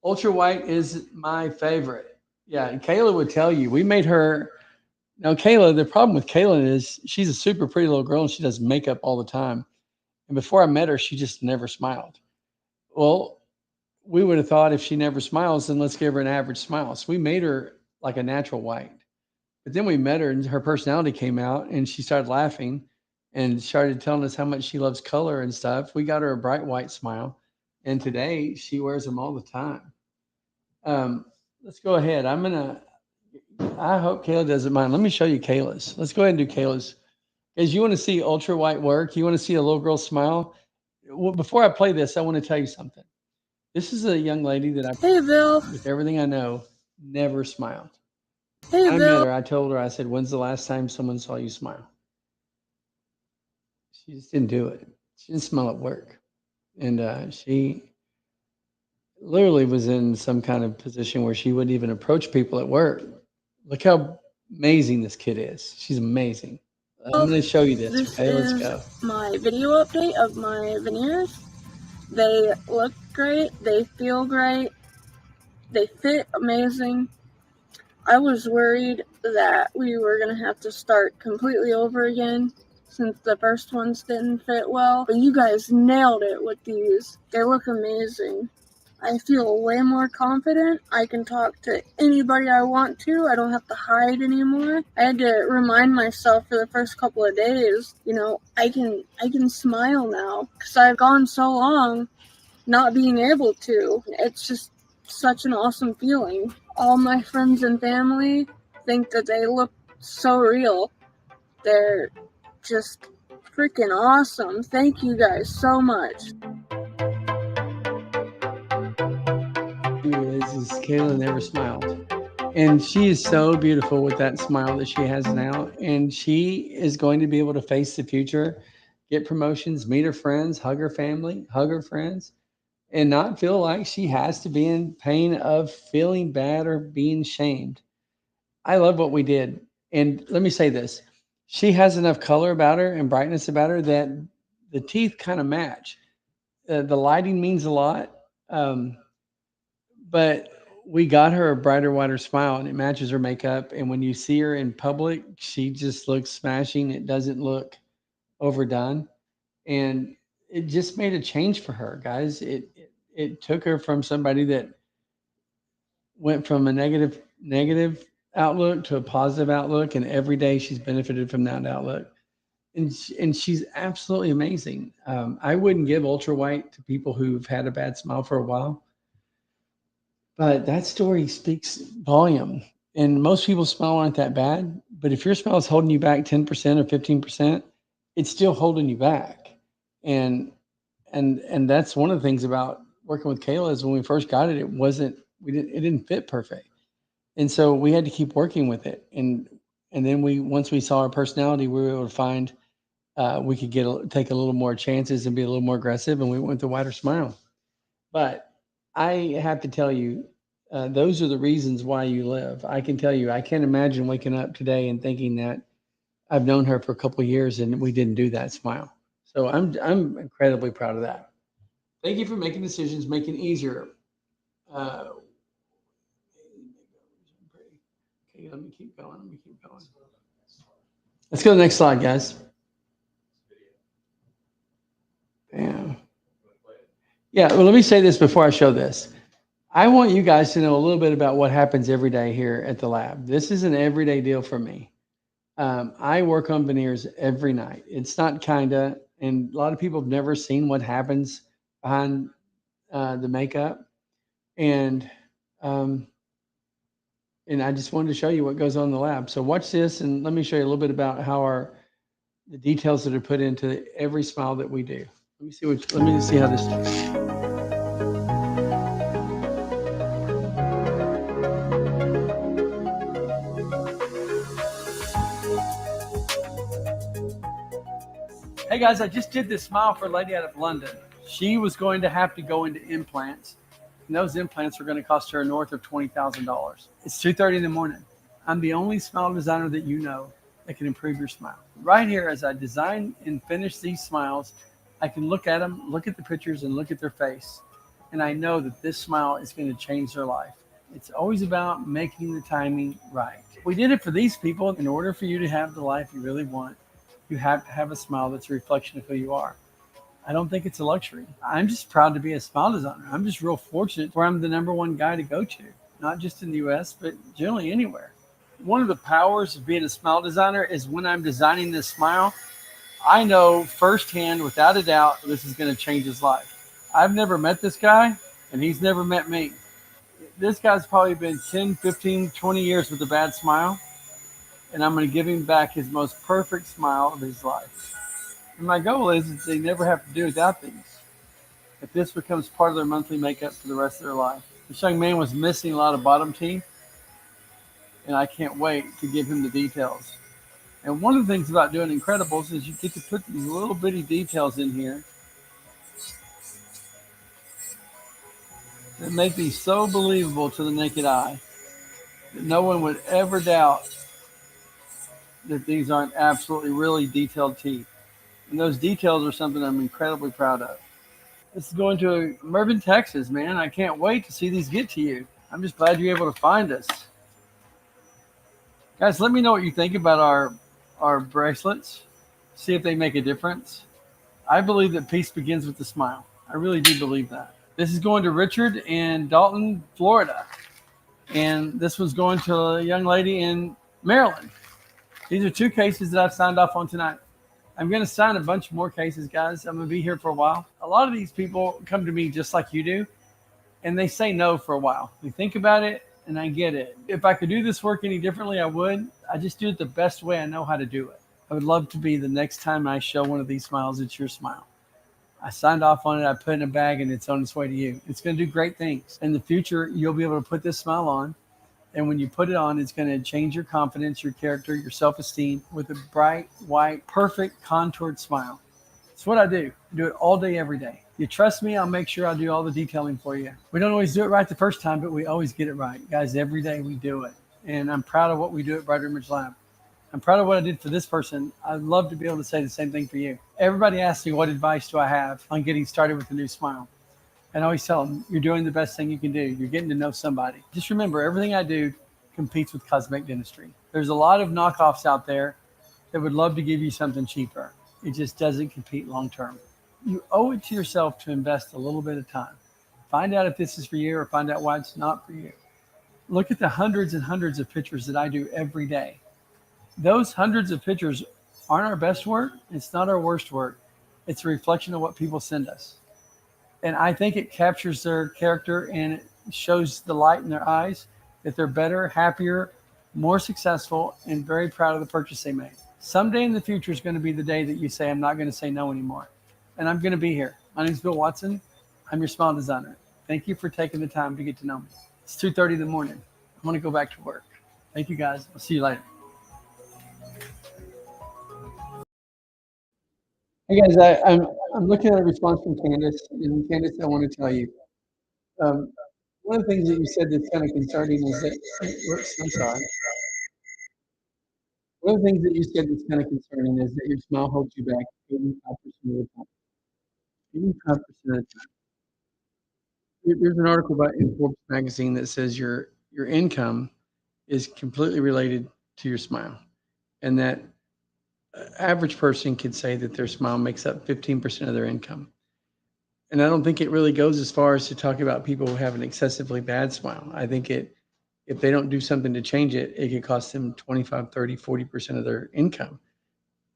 Ultra white is my favorite. Yeah, and Kayla would tell you. We made her. Now, Kayla, the problem with Kayla is she's a super pretty little girl and she does makeup all the time. And before I met her, she just never smiled. Well, we would have thought if she never smiles, then let's give her an average smile. So we made her like a natural white. But then we met her and her personality came out and she started laughing and started telling us how much she loves color and stuff. We got her a bright white smile. And today she wears them all the time. Let's go ahead. I hope Kayla doesn't mind. Let me show you Kayla's. Let's go ahead and do Kayla's. As you want to see ultra white work, you want to see a little girl smile. Well, before I play this, I want to tell you something. This is a young lady that Hey, Bill. with everything I know, never smiled. Hey, I met Bill. her. I told her, I said, when's the last time someone saw you smile? She just didn't do it. She didn't smile at work. And she literally was in some kind of position where she wouldn't even approach people at work. Look how amazing this kid is. She's amazing. I'm going to show you this. This Okay, let's is go. my video update of my veneers. They look great. They feel great. They fit amazing. I was worried that we were going to have to start completely over again since the first ones didn't fit well. But you guys nailed it with these. They look amazing. I feel way more confident. I can talk to anybody I want to. I don't have to hide anymore. I had to remind myself for the first couple of days, I can smile now because I've gone so long not being able to. It's just such an awesome feeling. All my friends and family think that they look so real. They're just freaking awesome. Thank you guys so much. Is Kayla never smiled. And she is so beautiful with that smile that she has now. And she is going to be able to face the future, get promotions, meet her friends, hug her family, hug her friends, and not feel like she has to be in pain of feeling bad or being shamed. I love what we did. And let me say this, she has enough color about her and brightness about her that the teeth kind of match. The lighting means a lot. But we got her a brighter, whiter smile and it matches her makeup. And when you see her in public, she just looks smashing. It doesn't look overdone. And it just made a change for her, guys. It took her from somebody that went from a negative outlook to a positive outlook, and every day she's benefited from that outlook. And she's absolutely amazing. I wouldn't give ultra white to people who've had a bad smile for a while, but that story speaks volume. And most people's smile aren't that bad, but if your smile is holding you back 10% or 15%, it's still holding you back. And and that's one of the things about working with Kayla is when we first got it, it didn't fit perfect. And so we had to keep working with it. And then once we saw our personality, we were able to find we could take a little more chances and be a little more aggressive, and we went with the wider smile. But I have to tell you, those are the reasons why you live. I can tell you, I can't imagine waking up today and thinking that I've known her for a couple of years and we didn't do that smile. So I'm incredibly proud of that. Thank you for making decisions, making it easier. Okay, let me keep going. Let's go to the next slide, guys. Bam. Yeah, well, let me say this before I show this. I want you guys to know a little bit about what happens every day here at the lab. This is an everyday deal for me. I work on veneers every night. It's not kinda, and a lot of people have never seen what happens behind the makeup, and um, and I just wanted to show you what goes on in the lab. So watch this, and let me show you a little bit about how the details that are put into every smile that we do. Let me see how this looks. Hey guys, I just did this smile for a lady out of London. She was going to have to go into implants, and those implants were going to cost her north of $20,000. It's 2:30 in the morning. I'm the only smile designer that you know that can improve your smile. Right here, as I design and finish these smiles, I can look at them, look at the pictures, and look at their face, and I know that this smile is going to change their life. It's always about making the timing right. We did it for these people. In order for you to have the life you really want, you have to have a smile that's a reflection of who you are. I don't think it's a luxury. I'm just proud to be a smile designer. I'm just real fortunate where I'm the number one guy to go to, not just in the US, but generally anywhere. One of the powers of being a smile designer is when I'm designing this smile, I know firsthand, without a doubt, this is going to change his life. I've never met this guy, and he's never met me. This guy's probably been 10, 15, 20 years with a bad smile, and I'm going to give him back his most perfect smile of his life. And my goal is that they never have to do without these. If this becomes part of their monthly makeup for the rest of their life. This young man was missing a lot of bottom teeth, and I can't wait to give him the details. And one of the things about doing Incredibles is you get to put these little bitty details in here that make these so believable to the naked eye that no one would ever doubt that these aren't absolutely really detailed teeth. And those details are something I'm incredibly proud of. This is going to Mervyn, Texas, man. I can't wait to see these get to you. I'm just glad you're able to find us. Guys, let me know what you think about our bracelets. See if they make a difference. I believe that peace begins with the smile. I really do believe that. This is going to Richard in Dalton, Florida. And this was going to a young lady in Maryland. These are two cases that I've signed off on tonight. I'm going to sign a bunch more cases, guys. I'm going to be here for a while. A lot of these people come to me just like you do, and they say no for a while. We think about it, and I get it. If I could do this work any differently, I would. I just do it the best way I know how to do it. I would love to be the next time I show one of these smiles, it's your smile. I signed off on it. I put it in a bag, and it's on its way to you. It's going to do great things. In the future, you'll be able to put this smile on. And when you put it on, it's going to change your confidence, your character, your self-esteem with a bright, white, perfect, contoured smile. It's what I do. I do it all day, every day. You trust me, I'll make sure I do all the detailing for you. We don't always do it right the first time, but we always get it right. Guys, every day we do it. And I'm proud of what we do at Brighter Image Lab. I'm proud of what I did for this person. I'd love to be able to say the same thing for you. Everybody asks me, what advice do I have on getting started with a new smile? And I always tell them, you're doing the best thing you can do. You're getting to know somebody. Just remember, everything I do competes with cosmetic dentistry. There's a lot of knockoffs out there that would love to give you something cheaper. It just doesn't compete long term. You owe it to yourself to invest a little bit of time. Find out if this is for you or find out why it's not for you. Look at the hundreds and hundreds of pictures that I do every day. Those hundreds of pictures aren't our best work. It's not our worst work. It's a reflection of what people send us. And I think it captures their character and it shows the light in their eyes that they're better, happier, more successful, and very proud of the purchase they made. Someday in the future is going to be the day that you say, I'm not going to say no anymore. And I'm going to be here. My name is Bill Watson. I'm your smile designer. Thank you for taking the time to get to know me. It's 2:30 in the morning. I want to go back to work. Thank you, guys. I'll see you later. Hey, guys, I'm looking at a response from Candace. And Candace, I want to tell you, um, one of the things that you said that's kind of concerning is that, whoops, I'm sorry. One of the things that you said that's kind of concerning is that your smile holds you back 85% of the time. 85% of the time. There's an article about in Forbes magazine that says your income is completely related to your smile, and that average person could say that their smile makes up 15% of their income. And I don't think it really goes as far as to talk about people who have an excessively bad smile. I think if they don't do something to change it, it could cost them 25, 30, 40% of their income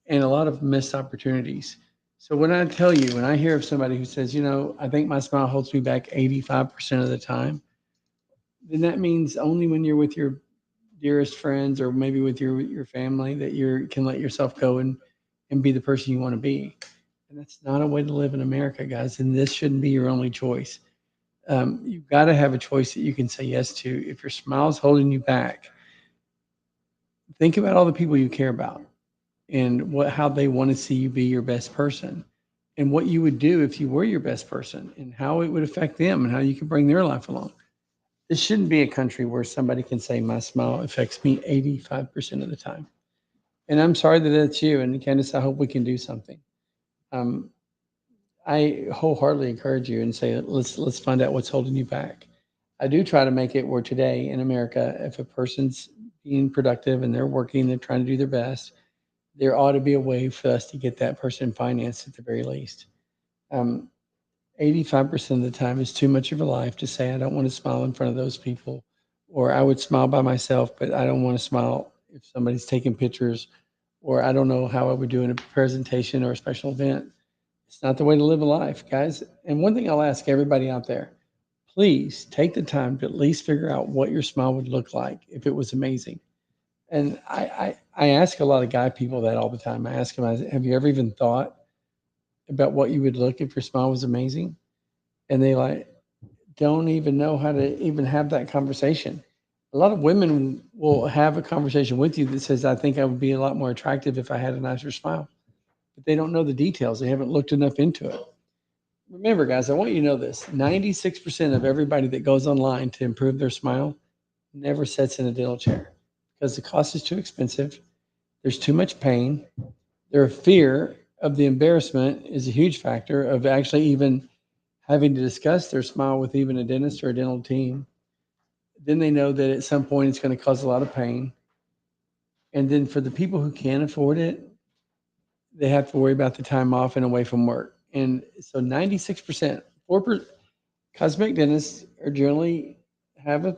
and a lot of missed opportunities. So when I tell you, when I hear of somebody who says, I think my smile holds me back 85% of the time, then that means only when you're with your dearest friends or maybe with your family that you can let yourself go and be the person you want to be. And that's not a way to live in America, guys. And this shouldn't be your only choice. You've got to have a choice that you can say yes to. If your smile's holding you back, think about all the people you care about and how they want to see you be your best person and what you would do if you were your best person and how it would affect them and how you could bring their life along. This shouldn't be a country where somebody can say my smile affects me 85% of the time. And I'm sorry that that's you. And Candace, I hope we can do something. Um, I wholeheartedly encourage you and say, let's find out what's holding you back. I do try to make it where today in America, if a person's being productive and they're working, they're trying to do their best, there ought to be a way for us to get that person financed at the very least. 85% of the time is too much of a life to say, I don't want to smile in front of those people, or I would smile by myself, but I don't want to smile if somebody's taking pictures, or I don't know how I would do in a presentation or a special event. It's not the way to live a life, guys. And one thing I'll ask everybody out there, please take the time to at least figure out what your smile would look like if it was amazing. And I ask a lot of guy people that all the time. I ask them, have you ever even thought about what you would look if your smile was amazing? And they like don't even know how to even have that conversation. A lot of women will have a conversation with you that says, I think I would be a lot more attractive if I had a nicer smile. But they don't know the details. They haven't looked enough into it. Remember, guys, I want you to know this 96% of everybody that goes online to improve their smile never sits in a dental chair because the cost is too expensive. There's too much pain. Their fear of the embarrassment is a huge factor of actually even having to discuss their smile with even a dentist or a dental team. Then they know that at some point it's going to cause a lot of pain. And then for the people who can't afford it, they have to worry about the time off and away from work. And so 96%, 4%, cosmetic dentists are generally have a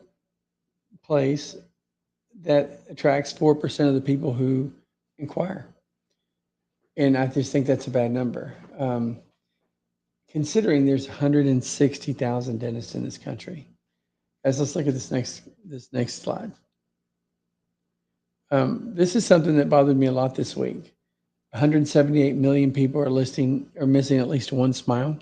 place that attracts 4% of the people who inquire. And I just think that's a bad number. Considering there's 160,000 dentists in this country. Guys, let's look at this next slide. This is something that bothered me a lot this week. 178 million people are missing at least one smile.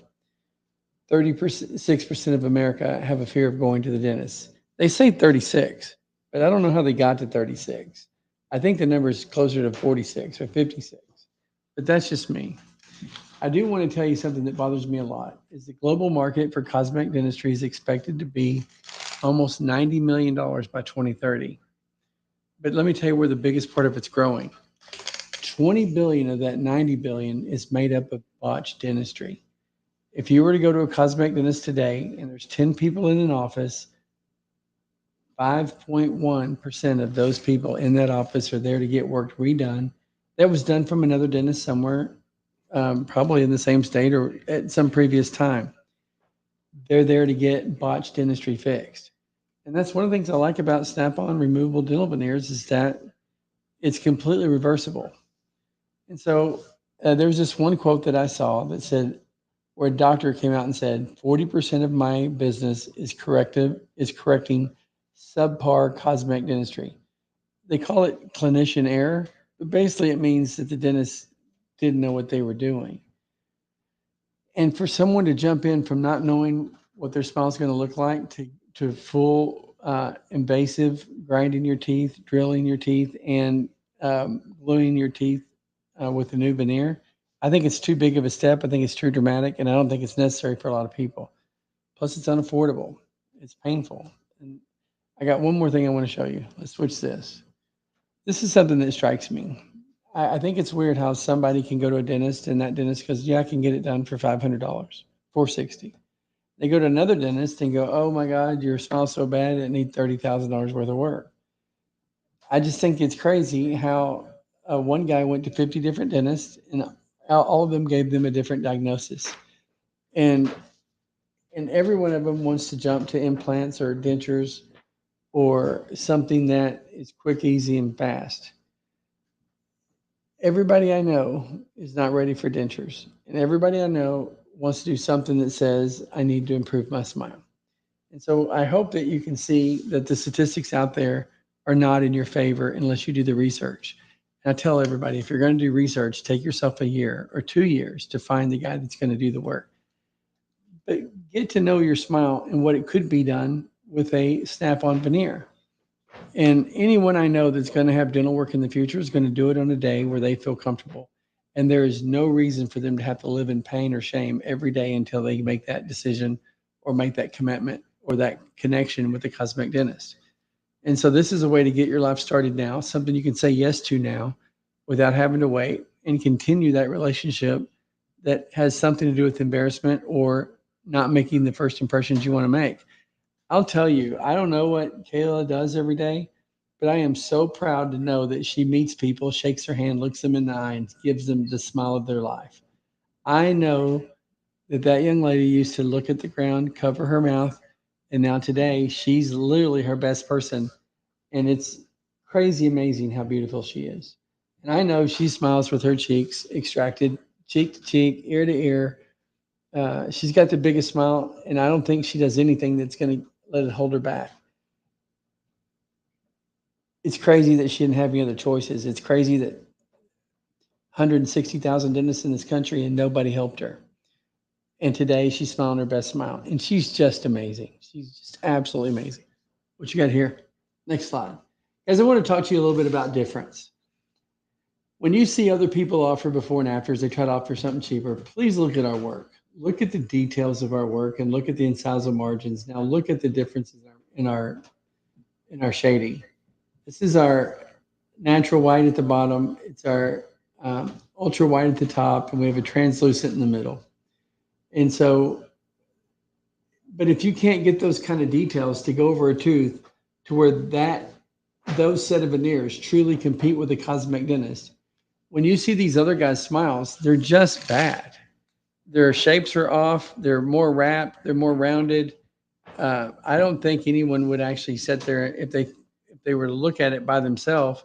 36% of America have a fear of going to the dentist. They say 36, but I don't know how they got to 36. I think the number is closer to 46 or 56, but that's just me. I do want to tell you something that bothers me a lot is the global market for cosmetic dentistry is expected to be almost $90 million by 2030. But let me tell you where the biggest part of it's growing. 20 billion of that 90 billion is made up of botched dentistry. If you were to go to a cosmetic dentist today and there's 10 people in an office, 5.1% of those people in that office are there to get work redone. That was done from another dentist somewhere, probably in the same state or at some previous time. They're there to get botched dentistry fixed. And that's one of the things I like about Snap-on removable dental veneers is that it's completely reversible. And so there's this one quote that I saw that said, where a doctor came out and said, 40% of my business is correcting subpar cosmetic dentistry. They call it clinician error, but basically it means that the dentist didn't know what they were doing. And for someone to jump in from not knowing what their smile is going to look like to full invasive grinding your teeth, drilling your teeth, and gluing your teeth with a new veneer, I think it's too big of a step. I think it's too dramatic, and I don't think it's necessary for a lot of people. Plus, it's unaffordable. It's painful. And I got one more thing I want to show you. Let's switch this. This is something that strikes me. I think it's weird how somebody can go to a dentist and that dentist goes, yeah, I can get it done for $500, $460. They go to another dentist and go, oh my God, your smile's so bad, it needs $30,000 worth of work. I just think it's crazy how one guy went to 50 different dentists and all of them gave them a different diagnosis. And And every one of them wants to jump to implants or dentures or something that is quick, easy, and fast. Everybody I know is not ready for dentures. And everybody I know wants to do something that says, I need to improve my smile. And so I hope that you can see that the statistics out there are not in your favor unless you do the research. And I tell everybody, if you're going to do research, take yourself a year or 2 years to find the guy that's going to do the work. But get to know your smile and what it could be done with a snap-on veneer. And anyone I know that's going to have dental work in the future is going to do it on a day where they feel comfortable. And there is no reason for them to have to live in pain or shame every day until they make that decision or make that commitment or that connection with the cosmetic dentist. And so this is a way to get your life started now, something you can say yes to now without having to wait and continue that relationship that has something to do with embarrassment or not making the first impressions you want to make. I'll tell you, I don't know what Kayla does every day, but I am so proud to know that she meets people, shakes their hand, looks them in the eye, and gives them the smile of their life. I know that that young lady used to look at the ground, cover her mouth, and now today she's literally her best person. And it's crazy amazing how beautiful she is. And I know she smiles with her cheeks extracted, cheek to cheek, ear to ear. She's got the biggest smile, and I don't think she does anything that's going to let it hold her back. It's crazy that she didn't have any other choices. It's crazy that 160,000 dentists in this country and nobody helped her. And today she's smiling her best smile, and she's just amazing. She's just absolutely amazing. What you got here? Next slide. Guys, I want to talk to you a little bit about difference. When you see other people offer before and afters, they try to offer something cheaper, please look at our work. Look at the details of our work and look at the incisal margins. Now look at the differences in our shading. This is our natural white at the bottom. It's our ultra white at the top, and we have a translucent in the middle. And so, but if you can't get those kind of details to go over a tooth to where those set of veneers truly compete with a cosmetic dentist, when you see these other guys' smiles, they're just bad. Their shapes are off. They're more wrapped. They're more rounded. I don't think anyone would actually sit there if they were to look at it by themselves,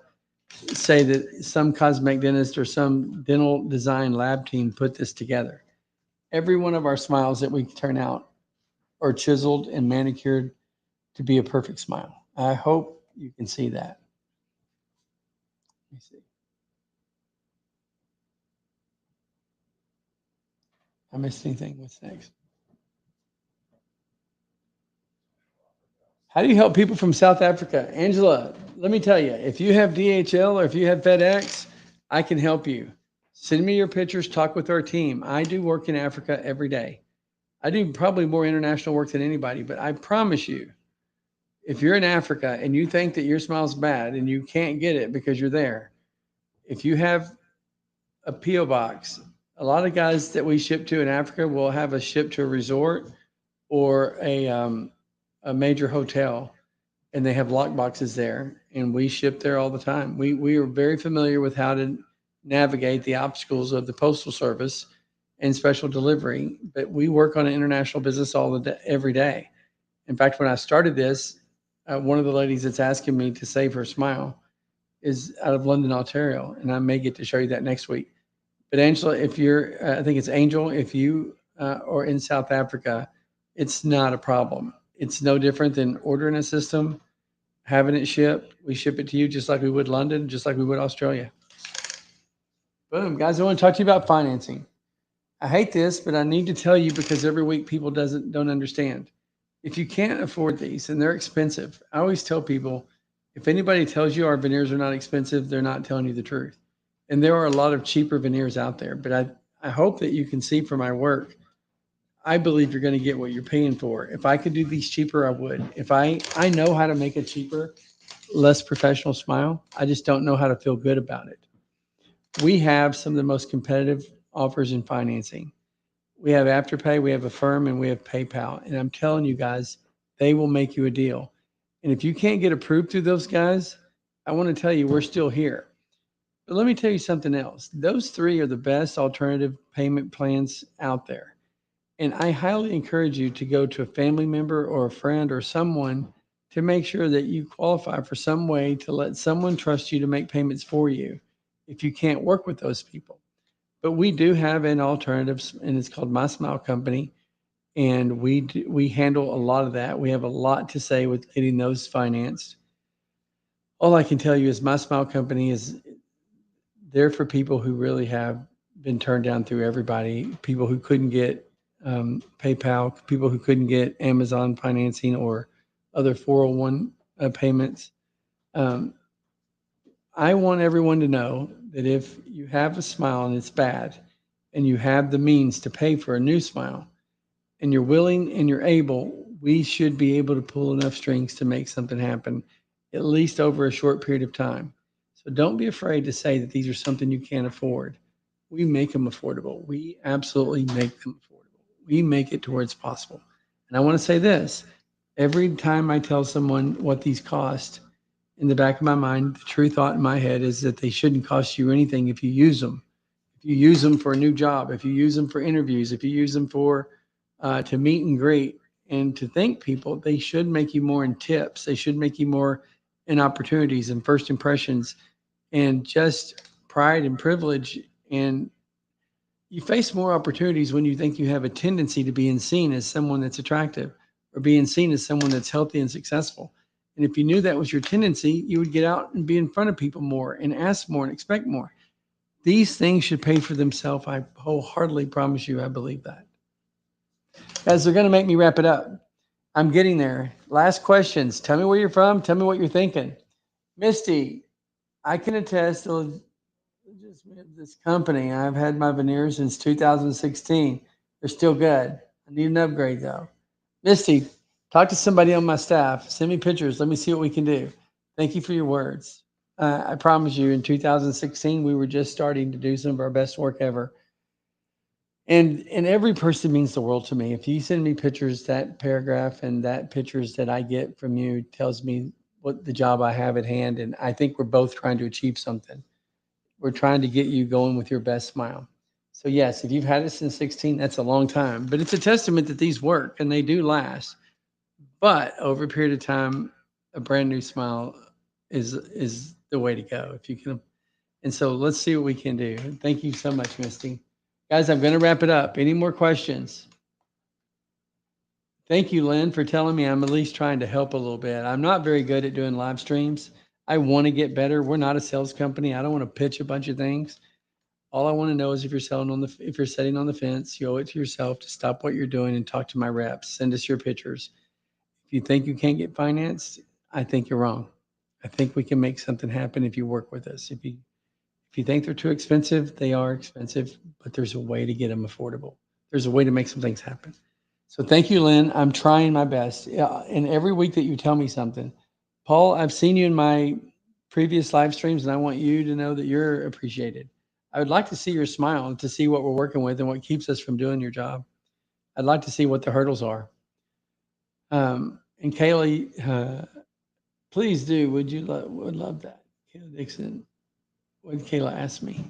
say that some cosmetic dentist or some dental design lab team put this together. Every one of our smiles that we turn out are chiseled and manicured to be a perfect smile. I hope you can see that. Let me see. I missed anything? What's next? How do you help people from South Africa? Angela, let me tell you, if you have DHL or if you have FedEx, I can help you. Send me your pictures, talk with our team. I do work in Africa every day. I do probably more international work than anybody, but I promise you, if you're in Africa and you think that your smile's bad and you can't get it because you're there, if you have a P.O. box, a lot of guys that we ship to in Africa will have a ship to a resort or a major hotel, and they have lock boxes there, and we ship there all the time. We are very familiar with how to navigate the obstacles of the postal service and special delivery, but we work on an international business every day. In fact, when I started this, one of the ladies that's asking me to save her smile is out of London, Ontario, and I may get to show you that next week. But Angela, if you're, I think it's Angel, if you are in South Africa, it's not a problem. It's no different than ordering a system, having it shipped. We ship it to you just like we would London, just like we would Australia. Boom, guys, I want to talk to you about financing. I hate this, but I need to tell you because every week people don't understand. If you can't afford these, and they're expensive, I always tell people, if anybody tells you our veneers are not expensive, they're not telling you the truth. And there are a lot of cheaper veneers out there, but I hope that you can see from my work, I believe you're going to get what you're paying for. If I could do these cheaper, I would. If I know how to make a cheaper, less professional smile, I just don't know how to feel good about it. We have some of the most competitive offers in financing. We have Afterpay, we have Affirm, and we have PayPal. And I'm telling you guys, they will make you a deal. And if you can't get approved through those guys, I want to tell you, we're still here. But let me tell you something else. Those three are the best alternative payment plans out there. And I highly encourage you to go to a family member or a friend or someone to make sure that you qualify for some way to let someone trust you to make payments for you if you can't work with those people. But we do have an alternative, and it's called My Smile Company, and we handle a lot of that. We have a lot to say with getting those financed. All I can tell you is My Smile Company is there for people who really have been turned down through everybody, people who couldn't get PayPal, people who couldn't get Amazon financing or other 401 payments. I want everyone to know that if you have a smile and it's bad and you have the means to pay for a new smile and you're willing and you're able, we should be able to pull enough strings to make something happen, at least over a short period of time. So don't be afraid to say that these are something you can't afford. We make them affordable. We absolutely make them affordable. We make it to where it's possible. And I want to say this, every time I tell someone what these cost, in the back of my mind, the true thought in my head is that they shouldn't cost you anything if you use them. If you use them for a new job, if you use them for interviews, if you use them for to meet and greet and to thank people, they should make you more in tips. They should make you more in opportunities and first impressions and just pride and privilege. And you face more opportunities when you think you have a tendency to being seen as someone that's attractive or being seen as someone that's healthy and successful. And if you knew that was your tendency, you would get out and be in front of people more and ask more and expect more. These things should pay for themselves. I wholeheartedly promise you, I believe that. Guys, they're going to make me wrap it up. I'm getting there. Last questions. Tell me where you're from. Tell me what you're thinking. Misty, I can attest to just this company. I've had my veneers since 2016. They're still good. I need an upgrade though. Misty, talk to somebody on my staff. Send me pictures. Let me see what we can do. Thank you for your words. I promise you, in 2016, we were just starting to do some of our best work ever. And every person means the world to me. If you send me pictures, that paragraph and that pictures that I get from you tells me what the job I have at hand. And I think we're both trying to achieve something. We're trying to get you going with your best smile. So yes, if you've had it since 16, that's a long time, but it's a testament that these work and they do last. But over a period of time, a brand new smile is the way to go. If you can, and so let's see what we can do. Thank you so much, Misty. Guys, I'm going to wrap it up. Any more questions? Thank you, Lynn, for telling me I'm at least trying to help a little bit. I'm not very good at doing live streams. I want to get better. We're not a sales company. I don't want to pitch a bunch of things. All I want to know is if you're if you're sitting on the fence, you owe it to yourself to stop what you're doing and talk to my reps. Send us your pictures. If you think you can't get financed, I think you're wrong. I think we can make something happen if you work with us. If you think they're too expensive, they are expensive, but there's a way to get them affordable. There's a way to make some things happen. So thank you, Lynn. I'm trying my best. And every week that you tell me something, Paul, I've seen you in my previous live streams, and I want you to know that you're appreciated. I would like to see your smile to see what we're working with and what keeps us from doing your job. I'd like to see what the hurdles are. And Kaylee, please do. Would love that. Kayla Dixon. What did Kayla ask me?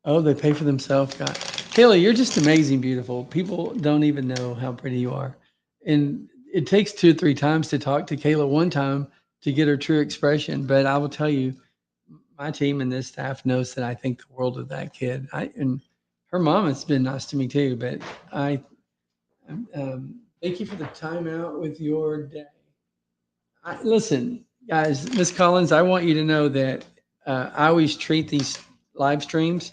Oh, they pay for themselves. God, Kayla, you're just amazing, beautiful. People don't even know how pretty you are, and it takes 2 or 3 times to talk to Kayla one time to get her true expression. But I will tell you, my team and this staff knows that I think the world of that kid. And her mom has been nice to me too. But thank you for the time out with your day. Listen, guys, Miss Collins, I want you to know that I always treat these live streams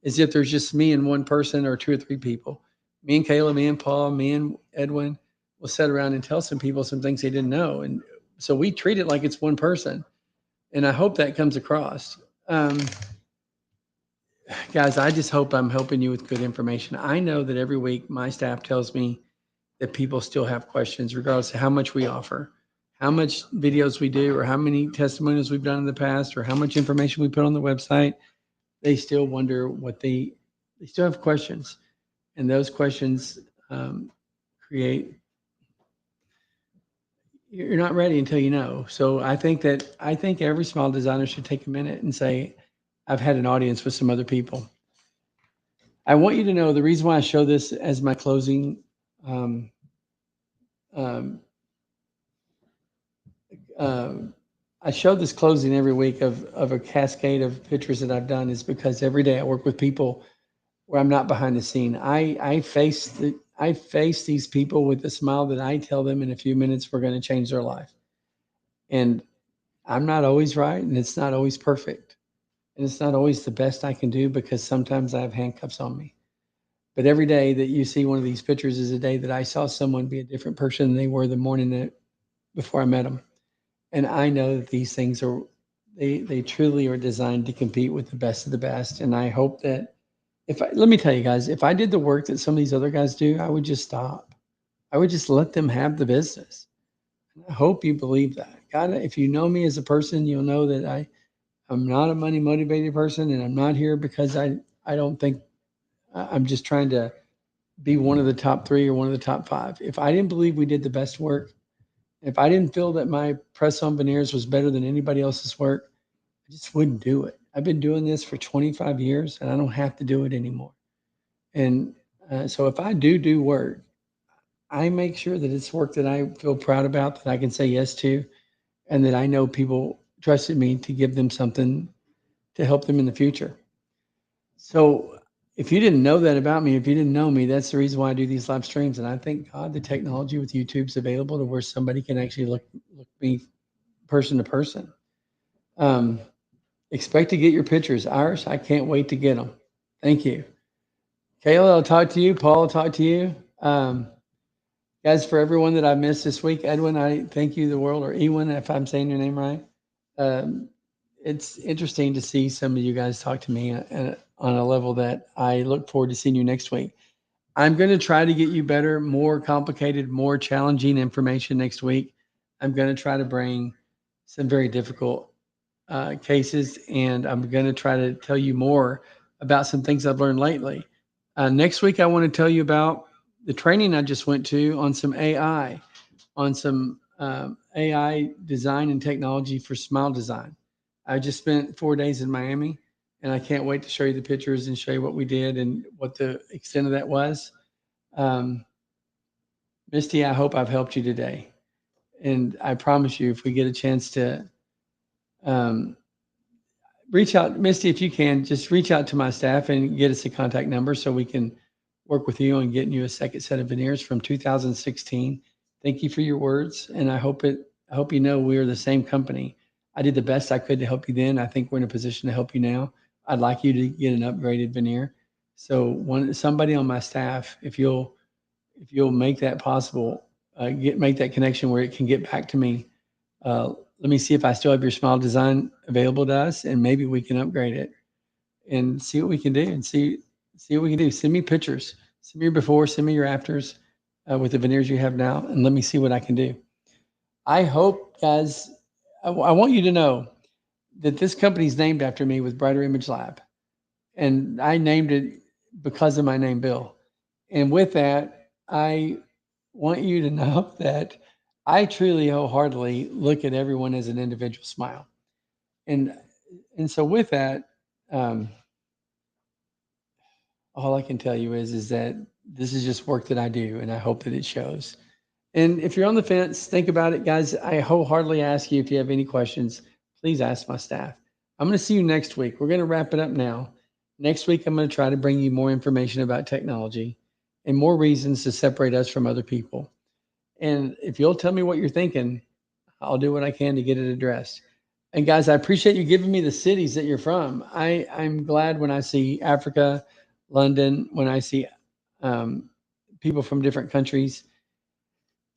as if there's just me and one person or 2 or 3 people. Me and Kayla, me and Paul, me and Edwin will sit around and tell some people some things they didn't know. And so we treat it like it's one person. And I hope that comes across. Guys, I just hope I'm helping you with good information. I know that every week my staff tells me that people still have questions, regardless of how much we offer, how much videos we do, or how many testimonials we've done in the past, or how much information we put on the website. They still wonder they still have questions. And those questions create, you're not ready until you know. So I think every small designer should take a minute and say, I've had an audience with some other people. I want you to know the reason why I show this as my closing um, um, I show this closing every week of a cascade of pictures that I've done is because every day I work with people where I'm not behind the scene. I face these people with a smile that I tell them in a few minutes we're going to change their life. And I'm not always right, and it's not always perfect. And it's not always the best I can do because sometimes I have handcuffs on me. But every day that you see one of these pictures is a day that I saw someone be a different person than they were the morning before I met them. And I know that these things are, they truly are designed to compete with the best of the best. And I hope that let me tell you guys, if I did the work that some of these other guys do, I would just stop. I would just let them have the business. And I hope you believe that. God, if you know me as a person, you'll know that I'm not a money motivated person, and I'm not here because I don't think I'm just trying to be one of the top 3 or one of the top 5. If I didn't believe we did the best work, if I didn't feel that my press on veneers was better than anybody else's work, I just wouldn't do it. I've been doing this for 25 years and I don't have to do it anymore. And so if I do work, I make sure that it's work that I feel proud about, that I can say yes to, and that I know people trusted me to give them something to help them in the future. So if you didn't know that about me, if you didn't know me, that's the reason why I do these live streams. And I thank God the technology with YouTube's available to where somebody can actually look me person to person. Expect to get your pictures. Iris, I can't wait to get them. Thank you. Kayla, I'll talk to you. Paul, I'll talk to you. Guys, for everyone that I missed this week, Edwin, I thank you the world, or Ewan, if I'm saying your name right. It's interesting to see some of you guys talk to me on a level that I look forward to seeing you next week. I'm going to try to get you better, more complicated, more challenging information next week. I'm going to try to bring some very difficult cases, and I'm going to try to tell you more about some things I've learned lately. Next week, I want to tell you about the training I just went to on some AI, on some AI design and technology for smile design. I just spent 4 days in Miami, and I can't wait to show you the pictures and show you what we did and what the extent of that was. Misty, I hope I've helped you today. And I promise you, if we get a chance to reach out, Misty, if you can, just reach out to my staff and get us a contact number so we can work with you on getting you a second set of veneers from 2016. Thank you for your words, and I hope you know we are the same company. I did the best I could to help you then. I think we're in a position to help you now. I'd like you to get an upgraded veneer. So somebody on my staff, if you'll make that possible, make that connection where it can get back to me. Let me see if I still have your smile design available to us, and maybe we can upgrade it and see what we can do and see what we can do. Send me pictures. Send me your before, send me your afters with the veneers you have now, and let me see what I can do. I hope, guys, I want you to know that this company is named after me with Brighter Image Lab. And I named it because of my name, Bill. And with that, I want you to know that I truly wholeheartedly look at everyone as an individual smile. And so with that, all I can tell you is that this is just work that I do, and I hope that it shows. And if you're on the fence, think about it, guys. I wholeheartedly ask you, if you have any questions, please ask my staff. I'm going to see you next week. We're going to wrap it up now. Next week, I'm going to try to bring you more information about technology and more reasons to separate us from other people. And if you'll tell me what you're thinking, I'll do what I can to get it addressed. And guys, I appreciate you giving me the cities that you're from. I'm glad when I see Africa, London, when I see people from different countries.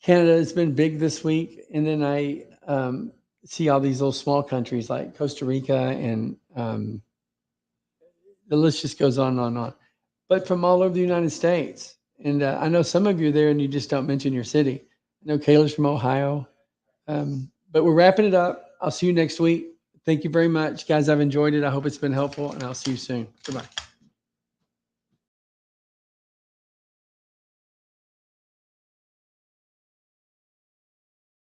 Canada has been big this week. And then I see all these little small countries like Costa Rica, and the list just goes on and on and on. But from all over the United States. And I know some of you are there and you just don't mention your city. I know Kayla's from Ohio. But we're wrapping it up. I'll see you next week. Thank you very much, guys. I've enjoyed it. I hope it's been helpful, and I'll see you soon. Goodbye.